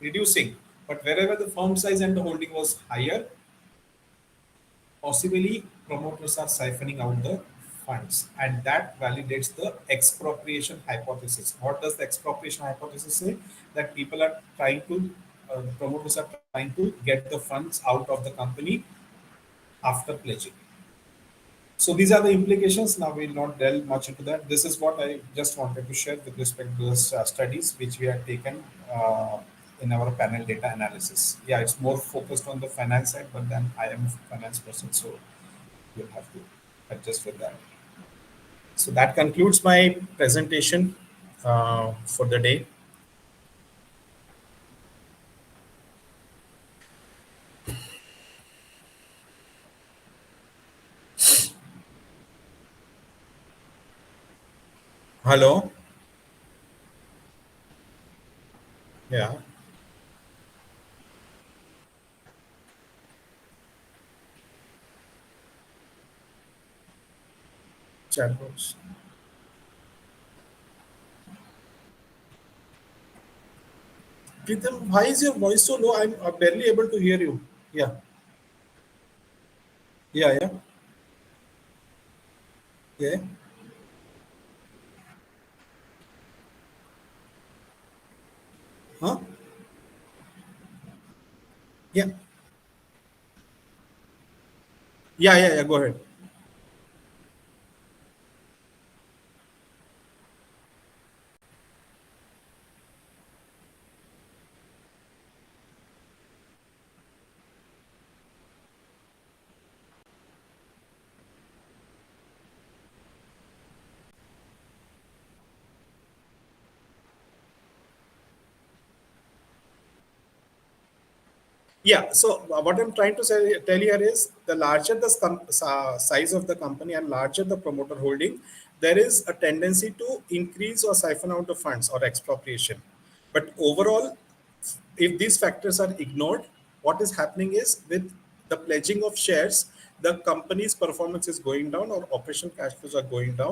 reducing, but wherever the firm size and the holding was higher, possibly promoters are siphoning out the funds, and that validates the expropriation hypothesis. What does the expropriation hypothesis say? That people are trying to, promoters are trying to get the funds out of the company after pledging. So these are the implications. Now we'll not delve much into that. This is what I just wanted to share with respect to the studies which we have taken in our panel data analysis. Yeah, it's more focused on the finance side, but then I am a finance person, so you'll have to adjust with that. So that concludes my presentation for the day. Hello. Yeah. Chatbots. Pritham, why is your voice so low? I'm barely able to hear you. Yeah. Yeah. Yeah. Yeah. Huh? Yeah. Yeah. Yeah. Yeah. Go ahead. Yeah. So what I'm trying to say, tell here is the larger the size of the company and larger the promoter holding, there is a tendency to increase or siphon out the funds or expropriation. But overall, if these factors are ignored, what is happening is with the pledging of shares, the company's performance is going down or operation cash flows are going down.